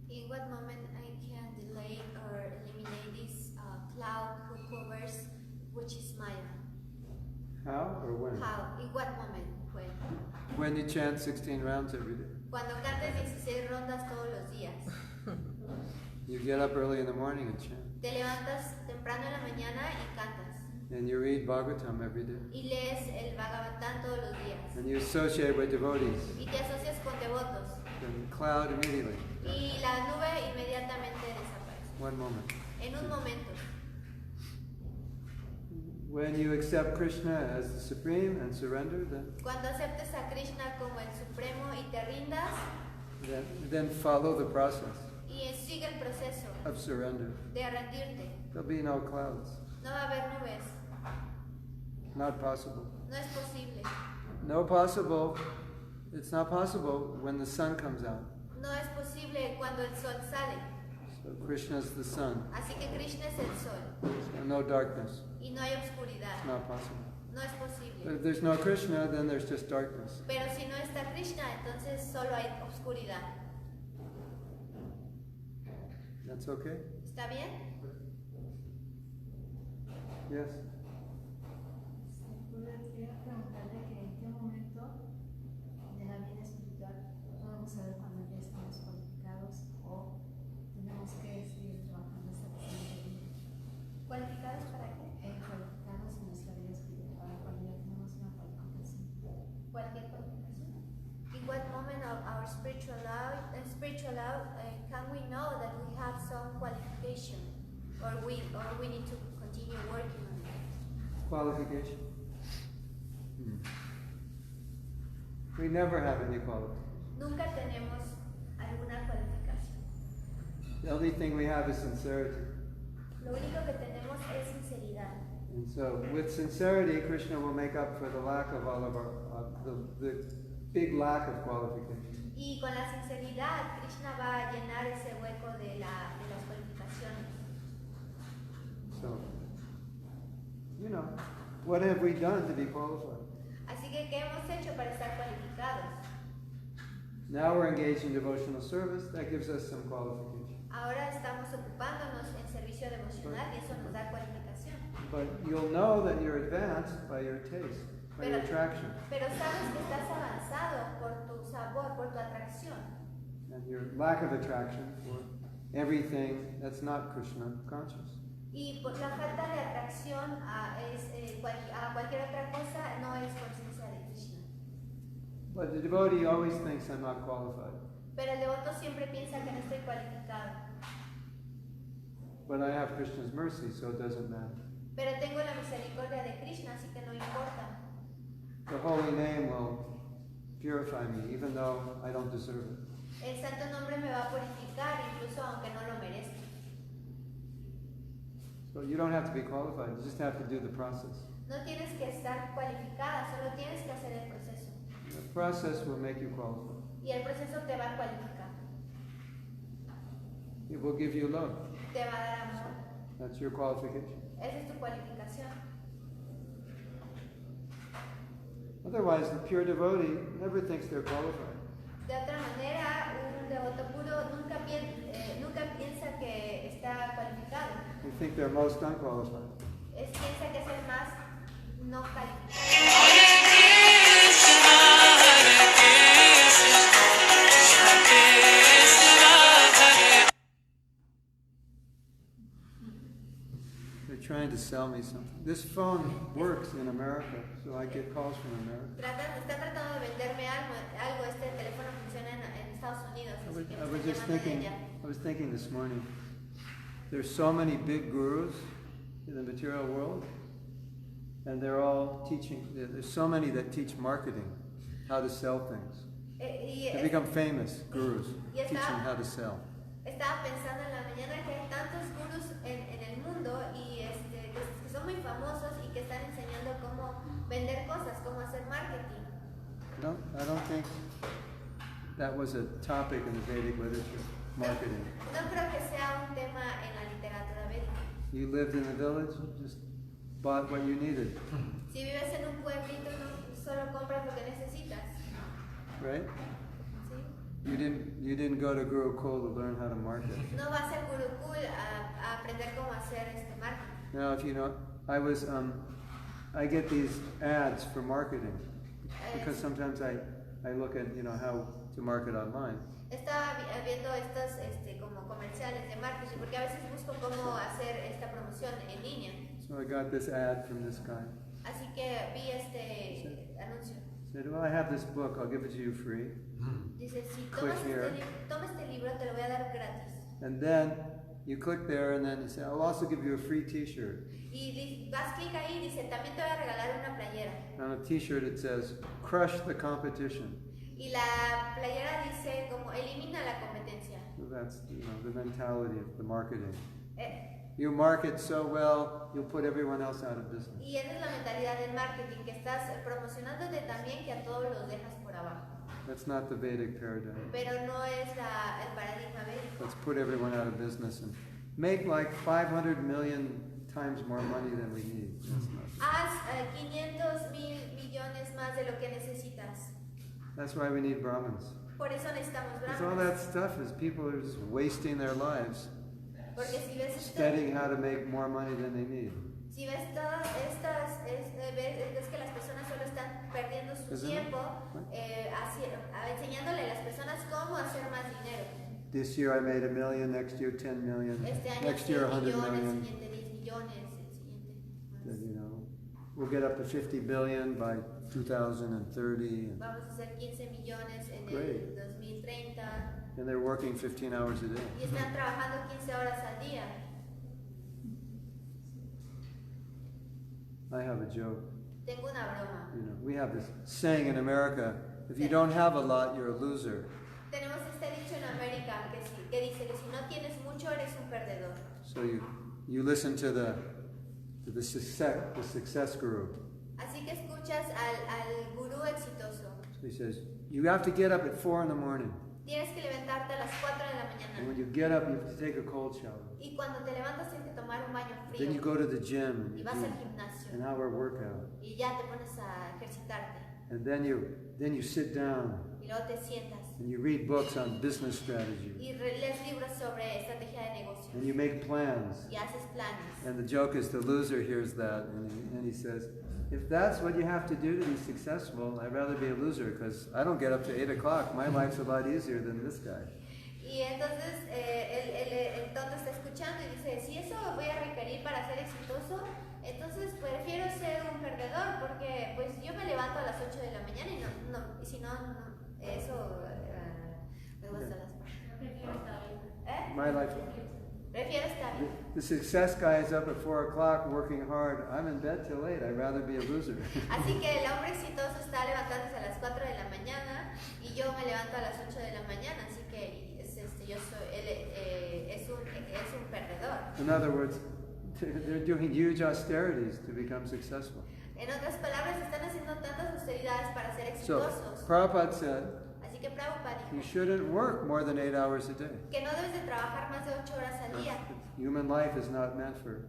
In what moment I can delay or eliminate this cloud who covers, which is Maya? How or when? How? In what moment? When you chant 16 rounds every day. Cuando cantes 16 rondas todos los días. You get up early in the morning and chant. Te levantas temprano en la mañana y cantas. And you read Bhagavatam every day. Y lees el Bhagavatam todos los días. And you associate with devotees. Y te asocias con devotos. Then cloud immediately. Y la nube inmediatamente desaparece. One moment. En un momento. When you accept Krishna as the supreme and surrender, Cuando aceptes a Krishna como el supremo y te rindas, then follow the process y sigue el proceso of surrender. de rendirte. There'll be no clouds. No va a haber nubes. Not possible. No es posible. No possible. It's not possible when the sun comes out. No es posible cuando el sol sale. So Krishna's the sun. Así que Krishna es el sol. So no darkness. Y no hay oscuridad. It's not possible. No es But posible. if there's no Krishna, then there's just darkness. Pero si no está Krishna, entonces solo hay oscuridad. That's okay? ¿Está bien? Yes. Quería preguntarle que en qué momento de la vida espiritual podemos saber cuando ya estamos cualificados o tenemos que seguir trabajando hasta que se nos termine. ¿Cualificados para qué? Cualificados en nuestra vida espiritual cuando ya tenemos una cualificación. Cualquier cualificación. In what moment of our spiritual life can we know that we have some qualification, or we need to continue working on it? Qualification. We never have any qualification. Nunca tenemos alguna cualificación. The only thing we have is sincerity. Lo único que tenemos es sinceridad. And so, with sincerity, Krishna will make up for the lack of all of our, the big lack of qualification. Y con la sinceridad, Krishna va a llenar ese hueco de las cualificaciones. So, you know, what have we done to be qualified? Así que, ¿qué hemos hecho para estar cualificados? Now we're engaged in devotional service. That gives us some qualification. Ahora estamos ocupándonos en servicio devocional y eso nos da cualificación. But you'll know that you're advanced by your taste, by your attraction, Pero sabes que estás avanzado por tu sabor, por tu atracción. and your lack of attraction for everything that's not Krishna conscious. Y por la falta de atracción a cualquier otra cosa no es conciencia de Krishna. But the devotee always thinks I'm not qualified. Pero el devoto siempre piensa que no estoy cualificado. But I have Krishna's mercy, so it doesn't matter. Pero tengo la misericordia de Krishna, así que no importa. The holy name will purify me, even though I don't deserve it. El santo nombre me va a purificar, incluso aunque no lo merezca. So you don't have to be qualified, you just have to do the process. No tienes que estar cualificada, solo tienes que hacer el proceso. The process will make you qualified. Y el proceso te va a cualificar. It will give you love. Te va a dar amor. That's your qualification. Esa es tu cualificación. Otherwise, the pure devotee never thinks they're qualified. De otra manera, un devoto puro nunca piensa que está cualificado. They think they're most unqualified. Piensa que es el más no calificado. They're trying to sell me something. This phone works in America, so I get calls from America. Está tratando de venderme algo. Este teléfono funciona en Estados Unidos. Así que me I was están just llamando de thinking, allá. I was thinking this morning, there's so many big gurus in the material world, and they're all teaching, there's so many that teach marketing, how to sell things. They become famous gurus, teaching how to sell. Estaba pensando en la mañana que hay tantos gurús en el mundo y que son muy famosos y que están enseñando cómo vender cosas, cómo hacer marketing. I don't think that was a topic in the Vedic literature, marketing. No creo que sea un tema en la literatura védica. You lived in the village, you just bought what you needed, Si vives en un pueblito, no solo compras lo que necesitas. right? ¿Sí? You didn't go to Gurukul to learn how to market. No vas al Gurukul a aprender cómo hacer marketing. Now, if you know, I get these ads for marketing because sometimes I look at how to market online. Estaba viendo estos como comerciales de marketing porque a veces busco cómo hacer esta promoción en línea. So I got this ad from this guy. Así que vi este anuncio. Said, well, I have this book. I'll give it to you free. Dice, si Click here. toma este libro, te lo voy a dar gratis. And then you click there, and then you say, I'll also give you a free T-shirt. Y vas clic ahí y dice, también te voy a regalar una playera. On a T-shirt it says, crush the competition. Y la playera dice como elimina la competencia. So that's the mentality of the marketing. You market so well, you'll put everyone else out of business. Y esa es la mentalidad del marketing, que estás promocionándote también que a todos los dejas por abajo. That's not the Vedic paradigm. Pero no es el paradigma védico. Let's put everyone out of business and make like 500 million times more money than we need. That's not. Haz 500 mil millones más de lo que necesitas. That's why we need Brahmins. Por eso necesitamos Because all brahmanas. that stuff is people are just wasting their lives Porque si ves studying how to make more money than they need. Si ves todas estas, ves que las personas solo están perdiendo su Isn't it? tiempo enseñándole a las personas cómo hacer más dinero. This year I made $1 million, next year 10 million, Este año next 100 year 100 millones, el million. siguiente 10 millones, el siguiente más. We'll get up to 50 billion by 2030. Vamos a hacer 15 millones en Great. el 2030 And they're working 15 hours a day. y están trabajando 15 horas al día. I have a joke. Tengo una broma. We have this saying in America, if you don't have a lot, you're a loser. Tenemos este dicho en América que dice que si no tienes mucho eres un perdedor. So you listen to the success guru. Así que escuchas al gurú exitoso. So he says, you have to get up at 4 in the morning. Tienes que levantarte a las 4 de la And when mañana. you get up, you have to take a cold shower. Y cuando te levantas tienes que tomar un baño Then you frío. go to the gym and Y you vas do al gimnasio. an hour workout. Y ya te pones a ejercitarte. And then you sit down Y luego te sientas. and you read books on business strategy. Y lees libros sobre estrategia de negocios. And you make plans. Y haces planes. And the joke is the loser hears that and he says, if that's what you have to do to be successful, I'd rather be a loser because I don't get up to 8 o'clock. My life's a lot easier than this guy. Y entonces el tonto está escuchando y dice, si eso voy a requerir para ser exitoso, entonces prefiero ser un perdedor porque pues yo me levanto a las 8 de la mañana y si no, eso me gusta las My life. Prefiero estar bien. The success guy is up at 4 o'clock working hard. I'm in bed till 8. I'd rather be a loser. Así que el hombre exitoso está levantándose a las 4 de la mañana y yo me levanto a las 8 de la mañana, así que él es un perdedor. In other words, they're doing huge austerities to become successful. En otras palabras, están haciendo tantas austeridades para ser So, exitosos. Prabhupada said, Así que Prabhupada you dijo shouldn't work more than 8 hours a day. que no debes de trabajar más de 8 horas al día, Human life is not meant for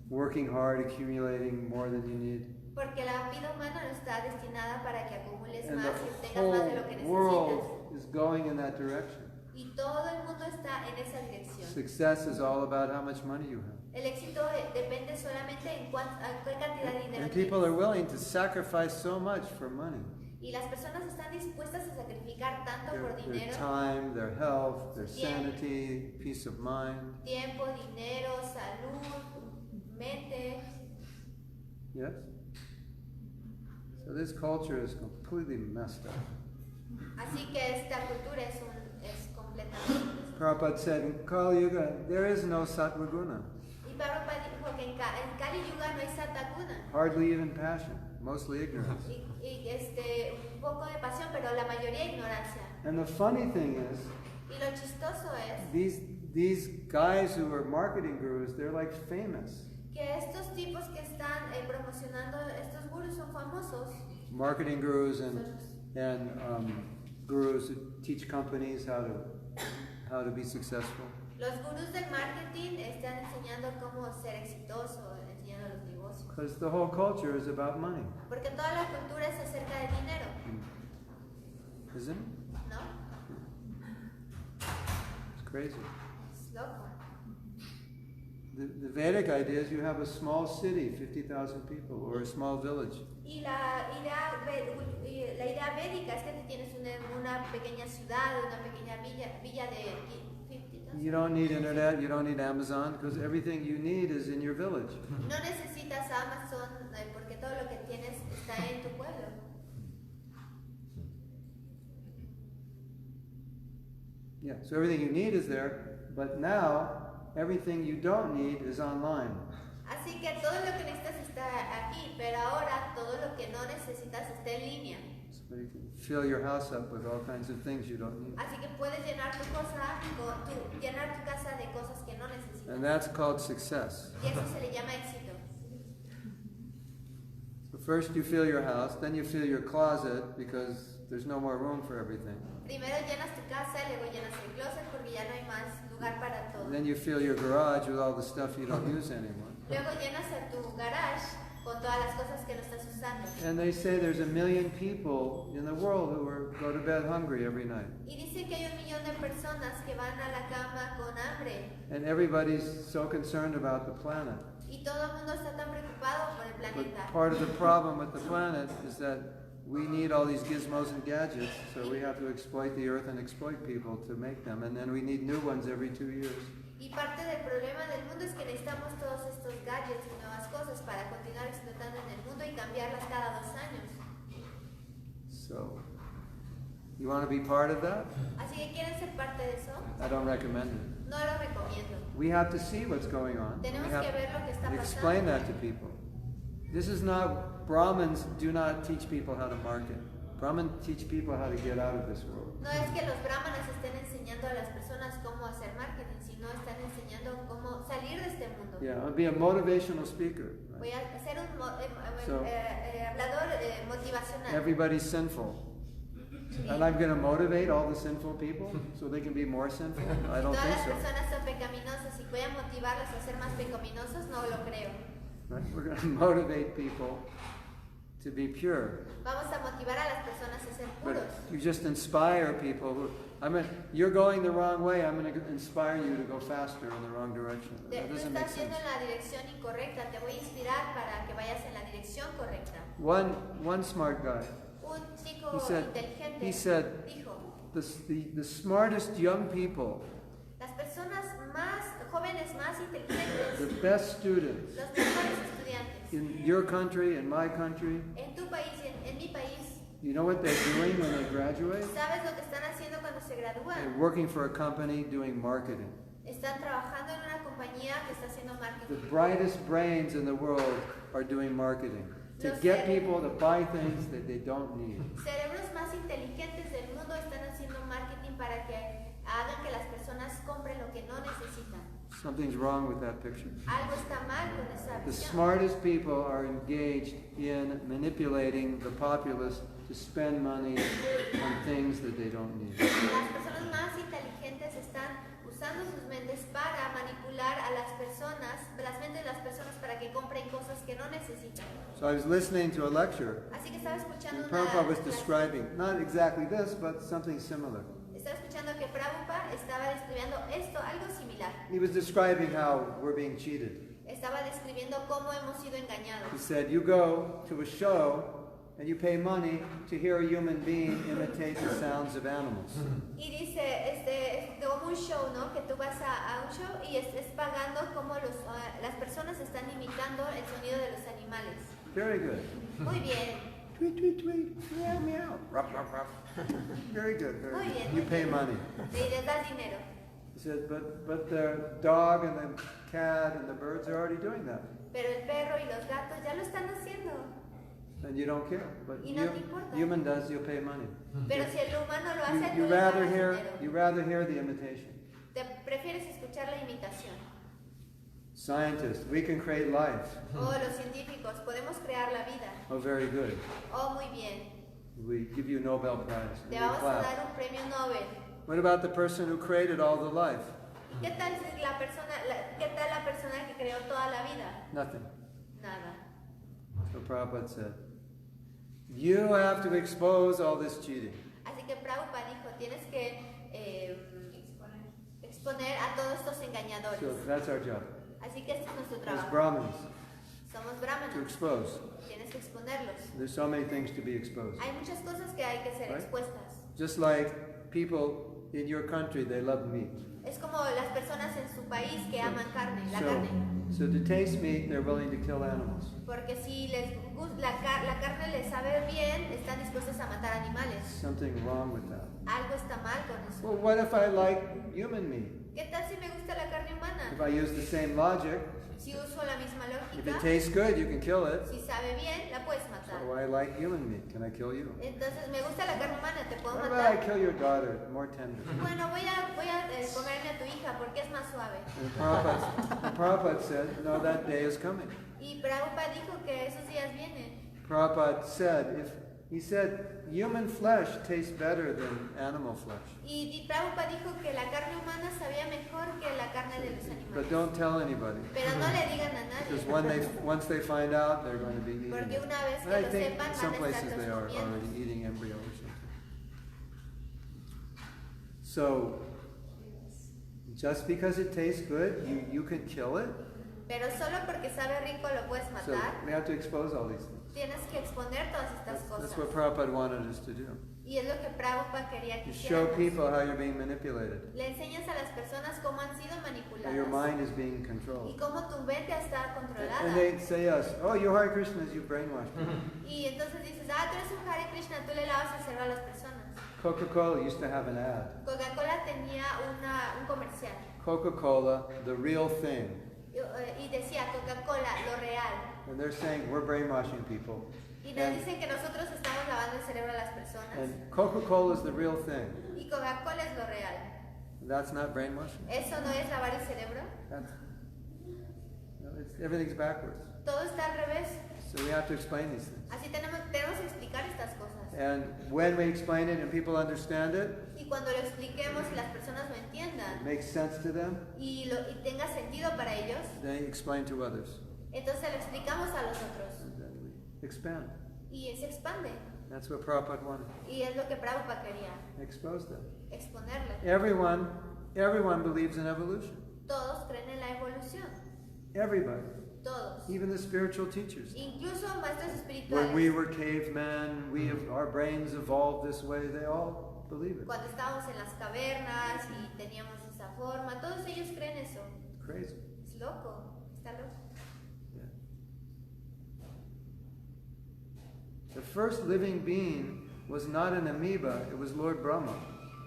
working hard, accumulating more than you need. porque la vida humana no está destinada para que acumules And más the y tengas más de lo que whole necesitas. world is going in that direction. Y todo el mundo está en esa dirección. Success is all about how much money you have. El éxito depende solamente en qué cantidad de dinero And people are tienes. willing to sacrifice so much for money. Y las personas están dispuestas a sacrificar tanto por Their dinero, time, their health, their Tiempo. sanity, peace of mind. tiempo, dinero, salud, mente. Yes? So this culture is completely messed up. Así que esta cultura es completamente. Prabhupada said, in Kali Yuga, there is no sattva guna, Y Prabhupada dijo que en Kali Yuga no hay Sataguna. hardly even passion, mostly ignorance. Un poco de pasión, pero la mayoría ignorancia. And the funny thing is, Y lo chistoso es these guys who are marketing gurus, they're like famous. que estos tipos que están promocionando estos gurús son famosos. Marketing gurus and gurus who teach companies how to be successful. Los gurús del marketing están enseñando cómo ser exitoso, enseñando los negocios. Because the whole culture is about money, Porque toda la cultura es acerca de dinero, isn't it? ¿no? It's crazy. Es loco. The Vedic idea is you have a small city, 50,000 people, or a small village. Y la idea védica es que tú tienes una pequeña ciudad, una pequeña villa de 50,000. You don't need internet, you don't need Amazon, because everything you need is in your village. No necesitas Amazon porque todo lo que tienes está en tu pueblo. Yeah, so everything you need is there, but now everything you don't need is online. Así que todo lo que necesitas está aquí, pero ahora todo lo que no necesitas está en línea. So you can fill your house up with all kinds of things you don't need. Así que puedes llenar tu casa de cosas que no necesitas. And that's called success. Y eso se le llama éxito. So first you fill your house, then you fill your closet because there's no more room for everything. Primero llenas tu casa, luego llenas el closet porque ya no hay más lugar para todo. And then you fill your garage with all the stuff you don't use anymore. Luego llenas a tu garage con todas las cosas que no estás usando. And they say there's 1 million people in the world who go to bed hungry every night. Y dice que hay 1 millón de personas que van a la cama con hambre. And everybody's so concerned about the planet. Y todo el mundo está tan preocupado por el planeta. But part of the problem with the planet is that we need all these gizmos and gadgets, so we have to exploit the earth and exploit people to make them. And then we need new ones every 2 years. Y parte del problema del mundo es que necesitamos todos estos gadgets y nuevas cosas para continuar explotando en el mundo y cambiarlas cada 2 años. So, you want to be part of that? Así que quieren ser parte de eso. I don't recommend it. No lo recomiendo. We have to see what's going on. Tenemos We have que ver lo que está to explain pasando. that to people. This is not, Brahmins do not teach people how to market. Brahmins teach people how to get out of this world. No es que los brahmanas estén enseñando a las personas cómo hacer marketing, sino están enseñando cómo salir de este mundo. Yeah, I'll be a motivational speaker. Voy a ser un So- hablador motivacional. Everybody's sinful. And I'm going to motivate all the sinful people so they can be more sinful? I don't Todas think las so. personas son pecaminosas y voy a motivarlas a ser más pecaminosos, no lo creo. Right? We're going to motivate people to be pure. Vamos a motivar a las personas a ser But puros. you just inspire people who, you're going the wrong way, I'm going to inspire you to go faster in the wrong direction. That Tú doesn't make estás sense. yendo en la dirección incorrecta, te voy a inspirar para que vayas en la dirección correcta. One smart guy, Un chico inteligente he said, dijo, the smartest young people, las personas más jóvenes, más inteligentes, the best students los mejores estudiantes, in your country, in my country, en tu país y en mi país, you know what they're doing when they graduate? ¿sabes lo que están haciendo cuando se They're gradúan? working for a company doing marketing. Están trabajando en una compañía que está haciendo The marketing. brightest brains in the world are doing marketing to get people to buy things that they don't need. Cerebros más inteligentes del mundo están haciendo marketing para que hagan que las personas compren lo que no necesitan. Something's wrong with that picture. Algo está mal con esa The visión. smartest people are engaged in manipulating the populace to spend money on things that they don't need. Las personas más inteligentes están usando sus mentes para manipular a las personas, las mentes de las personas para que compren cosas que no necesitan. So I was listening to a lecture, Así que estaba escuchando and una Prabhupada was describing, not exactly this, but something similar. estaba escuchando que Prabhupada estaba describiendo esto, algo similar. He was describing how we're being cheated. Estaba describiendo cómo hemos sido engañados. He said, you go to a show and you pay money to hear a human being imitate the sounds of animals. Y dice, es como un show, ¿no? Que tú vas a un show y estés pagando como las personas están imitando el sonido de los animales. Very good. Muy bien. Tweet, tweet, tweet. Meow, meow. Ruff, ruff, ruff. Very good. Very Muy good. bien. You pay money. Y les das dinero. He said, but the dog and the cat and the birds are already doing that. Pero el perro y los gatos ya lo están haciendo. And you don't care. But Y no te importa. human does, you'll pay money. Pero si el humano lo hace, You tú le rather pagas hear dinero. the imitation. Te prefieres escuchar la imitación. Scientists, we can create life. Oh, los científicos, podemos crear la vida. Oh, very good. Oh, muy bien. We give you a Nobel Prize. Te We vamos a clap. dar un premio Nobel. What about the person who created all the life? ¿Qué tal si qué tal la persona que creó toda la vida? Nothing. Nada. So Prabhupada said, you have to expose all this cheating. Así que Prabhupada dijo, tienes que exponer a todos estos engañadores. So that's our job. Así que este es nuestro As trabajo. Brahmins, Somos to brahmanas. expose. Tienes que exponerlos. There's so many things to be exposed. Hay muchas cosas que hay que ser Right. expuestas. Just like people in your country, they love meat. Es como las personas en su país que aman carne, la carne. So to taste meat, they're willing to kill animals. Porque si les gusta la carne les sabe bien, están dispuestos a matar animales. Something wrong with that. Algo está mal con eso. Well, what if I like human meat? ¿Qué tal si me gusta la carne If humana? I use the same logic, Si uso la misma if it lógica, tastes good, you can kill it. si sabe bien, la puedes matar. So I like human meat. Can I kill you? Entonces, me gusta la carne humana, ¿te puedo What about I matar? kill your daughter? More tender. Bueno, voy a comerme a tu hija porque es más suave. And Prabhupada said, no, that day is coming. Y Prabhupada dijo que esos días vienen. Prabhupada said, he said, human flesh tastes better than animal flesh. Y Prabhupada dijo que la carne humana sabía mejor que la carne de los But animales. don't tell anybody. Pero no le digan a Because nadie. once they find out, they're going to be eating Porque it. una vez And que I lo think sepan, some van a places they are estarlos already comiendo. eating embryo or something. So, just because it tastes good, you can kill it. Pero solo porque sabe rico lo puedes So matar. we have to expose all these things. Tienes que exponer todas estas That's cosas. what Prabhupada wanted us to do. Y es lo que Prabhupada quería que To show hiciéramos. people how you're being manipulated. Le enseñas a las personas cómo han sido How your manipuladas mind is being y controlled. cómo tu mente está controlada. And they say yes, oh, you're Hare Krishnas, you brainwashed me. Y entonces dices, tú eres un Hare Krishna, tú le lavas el cerebro a las personas. Coca-Cola used to have an ad. Coca-Cola tenía un comercial Coca-Cola, the real thing. y decía Coca-Cola, lo real. And they're saying we're brainwashing people. Y nos And, dicen que nosotros estamos lavando el cerebro a las personas. and Coca-Cola is the real thing. Y Coca-Cola es lo real. That's not brainwashing. ¿Eso no es lavar el cerebro? That's, no, everything's backwards. Todo está al revés. So we have to explain these things. Así tenemos que explicar estas cosas. And when we explain it and people understand it, Y cuando lo expliquemos y las personas lo it entiendan makes sense to them, y tenga sentido para ellos, they explain to others. entonces lo explicamos a los otros. And then we expand. Y se expande. That's what Prabhupada wanted. Y es lo que Prabhupada quería, Expose them. exponerle. Everyone believes in evolution. Todos creen en la evolución. Everybody. Todos. Even the spiritual teachers. Incluso maestros When we espirituales. were cavemen, our brains evolved this way, they all believe it. Cuando estábamos en las cavernas y teníamos esa forma, todos ellos creen eso. Crazy. Es loco, está loco. Yeah. The first living being was not an amoeba, it was Lord Brahma.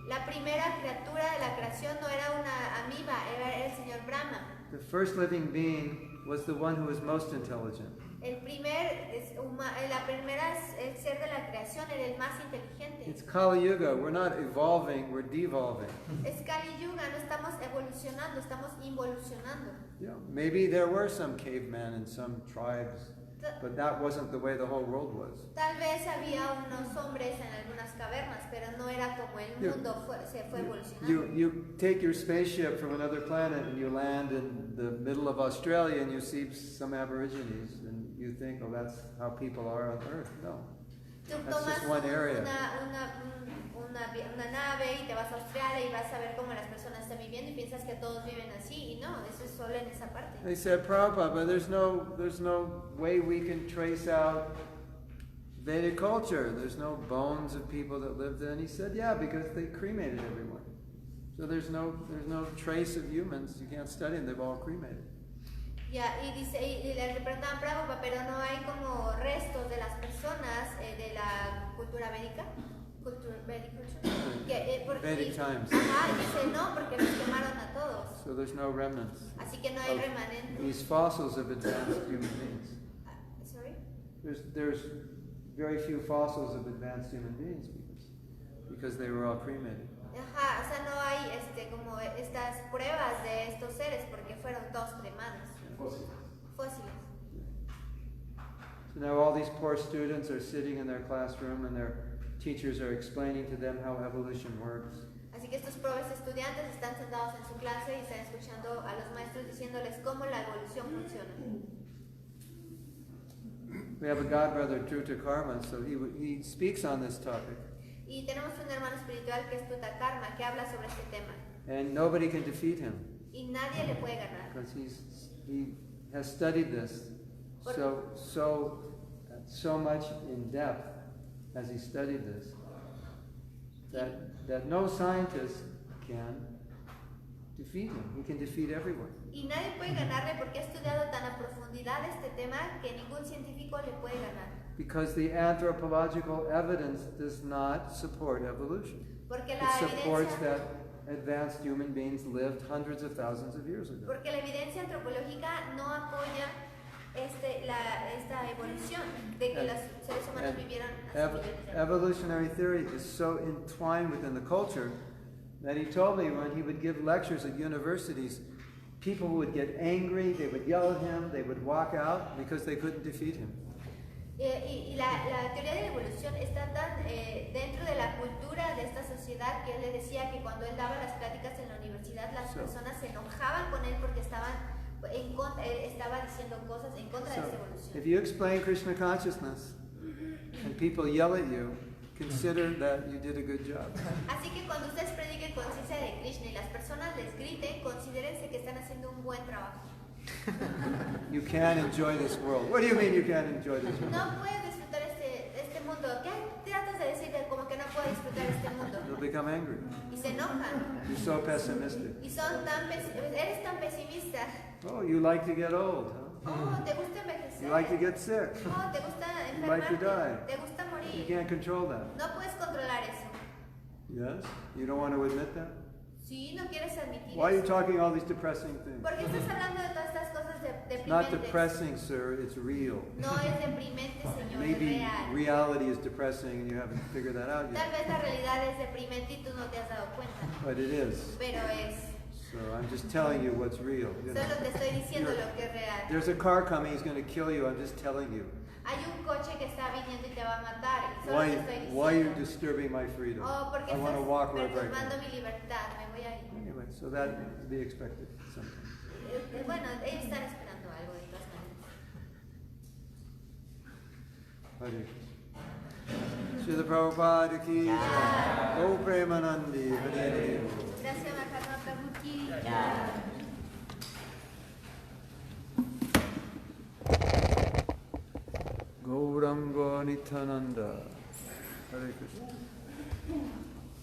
La primera criatura de la creación no era una amiba, era el señor Brahma. The first living being was the one who was most intelligent. El ser de la creación era el más inteligente. It's Kali Yuga. We're not evolving, we're devolving. Es Kali Yuga, no estamos evolucionando, estamos involucionando. Yeah, maybe there were some cavemen in some tribes, but that wasn't the way the whole world was. Tal vez había unos hombres en algunas cavernas, pero no era como el mundo se fue evolucionando. You take your spaceship from another planet and you land in the middle of Australia and you see some Aborigines and you think, oh, that's how people are on Earth. No. Tú That's tomas just one area. una nave y te vas vas a Australia y vas a ver cómo las personas están viviendo y piensas que todos viven así, y no, eso es solo en esa parte. They said, Prabhupada, but there's no way we can trace out Vedic culture. There's no bones of people that lived there. And he said, yeah, because they cremated everyone. So there's no trace of humans. You can't study them. They've all cremated. Ya, y dice, y le preguntaban Prabhupada, pero no hay como restos de las personas de la cultura védica. Vedic culture. Vedic times. Ajá, y dice, no, porque los quemaron a todos. So there's no remnants. Así que no hay remanentes. These fossils of advanced human beings. Sorry? There's very few fossils of advanced human beings because they were all cremated. Ajá, o sea, no hay como estas pruebas de estos seres porque fueron todos cremados. Fósiles. So now all these poor students are sitting in their classroom and their teachers are explaining to them how evolution works. Así que estos pobres estudiantes están sentados en su clase y están escuchando a los maestros diciéndoles cómo la evolución funciona. We have a godbrother, Druta Karma, so he speaks on this topic. Y tenemos un hermano espiritual que es Tuta Karma, que habla sobre este tema. And nobody can defeat him Y nadie le puede ganar. because he has studied this so much in depth as he studied this that no scientist can defeat him. He can defeat everyone. Y nadie puede ganarle porque ha estudiado tan a profundidad este tema que ningún científico le puede ganar. Because the anthropological evidence does not support evolution. Porque It la supports evidencia, that advanced human beings lived hundreds of thousands of years ago. porque la evidencia antropológica no apoya esta evolución de que los seres humanos vivieron hace millones de años. Evolutionary theory is so entwined within the culture that he told me when he would give lectures at universities, people would get angry, they would yell at him, they would walk out because they couldn't defeat him. Y la teoría de la evolución está tan dentro de la cultura de esta sociedad que él le decía que cuando él daba las pláticas en la universidad las personas se enojaban con él porque él estaba diciendo cosas en contra de esa evolución. If you explain Krishna consciousness and people yell at you, consider that you did a good job. Así que cuando ustedes prediquen conciencia de Krishna y las personas les griten, considérense que están haciendo un buen trabajo. You can't enjoy this world. What do you mean you can't enjoy this world? No puedes disfrutar este mundo. ¿Qué tratas de decir de como que no puedes disfrutar este mundo? You'll become angry. Y se enojan. You're so pessimistic. Y eres tan pesimista. Oh, you like to get old, huh? Oh, te gusta envejecer. You like to get sick. Oh, te gusta You like to die. enfermarte. Te gusta You morir. can't control that. No puedes controlar eso. Yes? You don't want to admit that? Sí, no quieres admitir Why are you eso. talking all these depressing things? ¿Por qué estás hablando de todas estas cosas It's not deprimentes? depressing, sir. It's real. No es deprimente, Señor, es Maybe real. reality is depressing and you haven't figured that out Tal yet. vez la realidad es deprimente y tú no te has dado cuenta. But it is. Pero es. So I'm just telling you what's real. You know. Solo te estoy diciendo lo que es real. There's a car coming, he's going to kill you. I'm just telling you. Hay un coche que está viniendo y te va a matar. Y solo te estoy Why are you diciendo. disturbing my freedom? Oh, porque I want to walk estás wherever I perturbando can. mi libertad. Me voy a ir. Anyway, so that is to be expected sometimes. Bueno, ellos están esperando algo de todas maneras. Hare Krishna. Srila Prabhupada ki jai. O Premanandi. Hare Hare. Gracias, Mahatma Prabhu ki Ya. Gauranga Nityananda. Hare Krishna.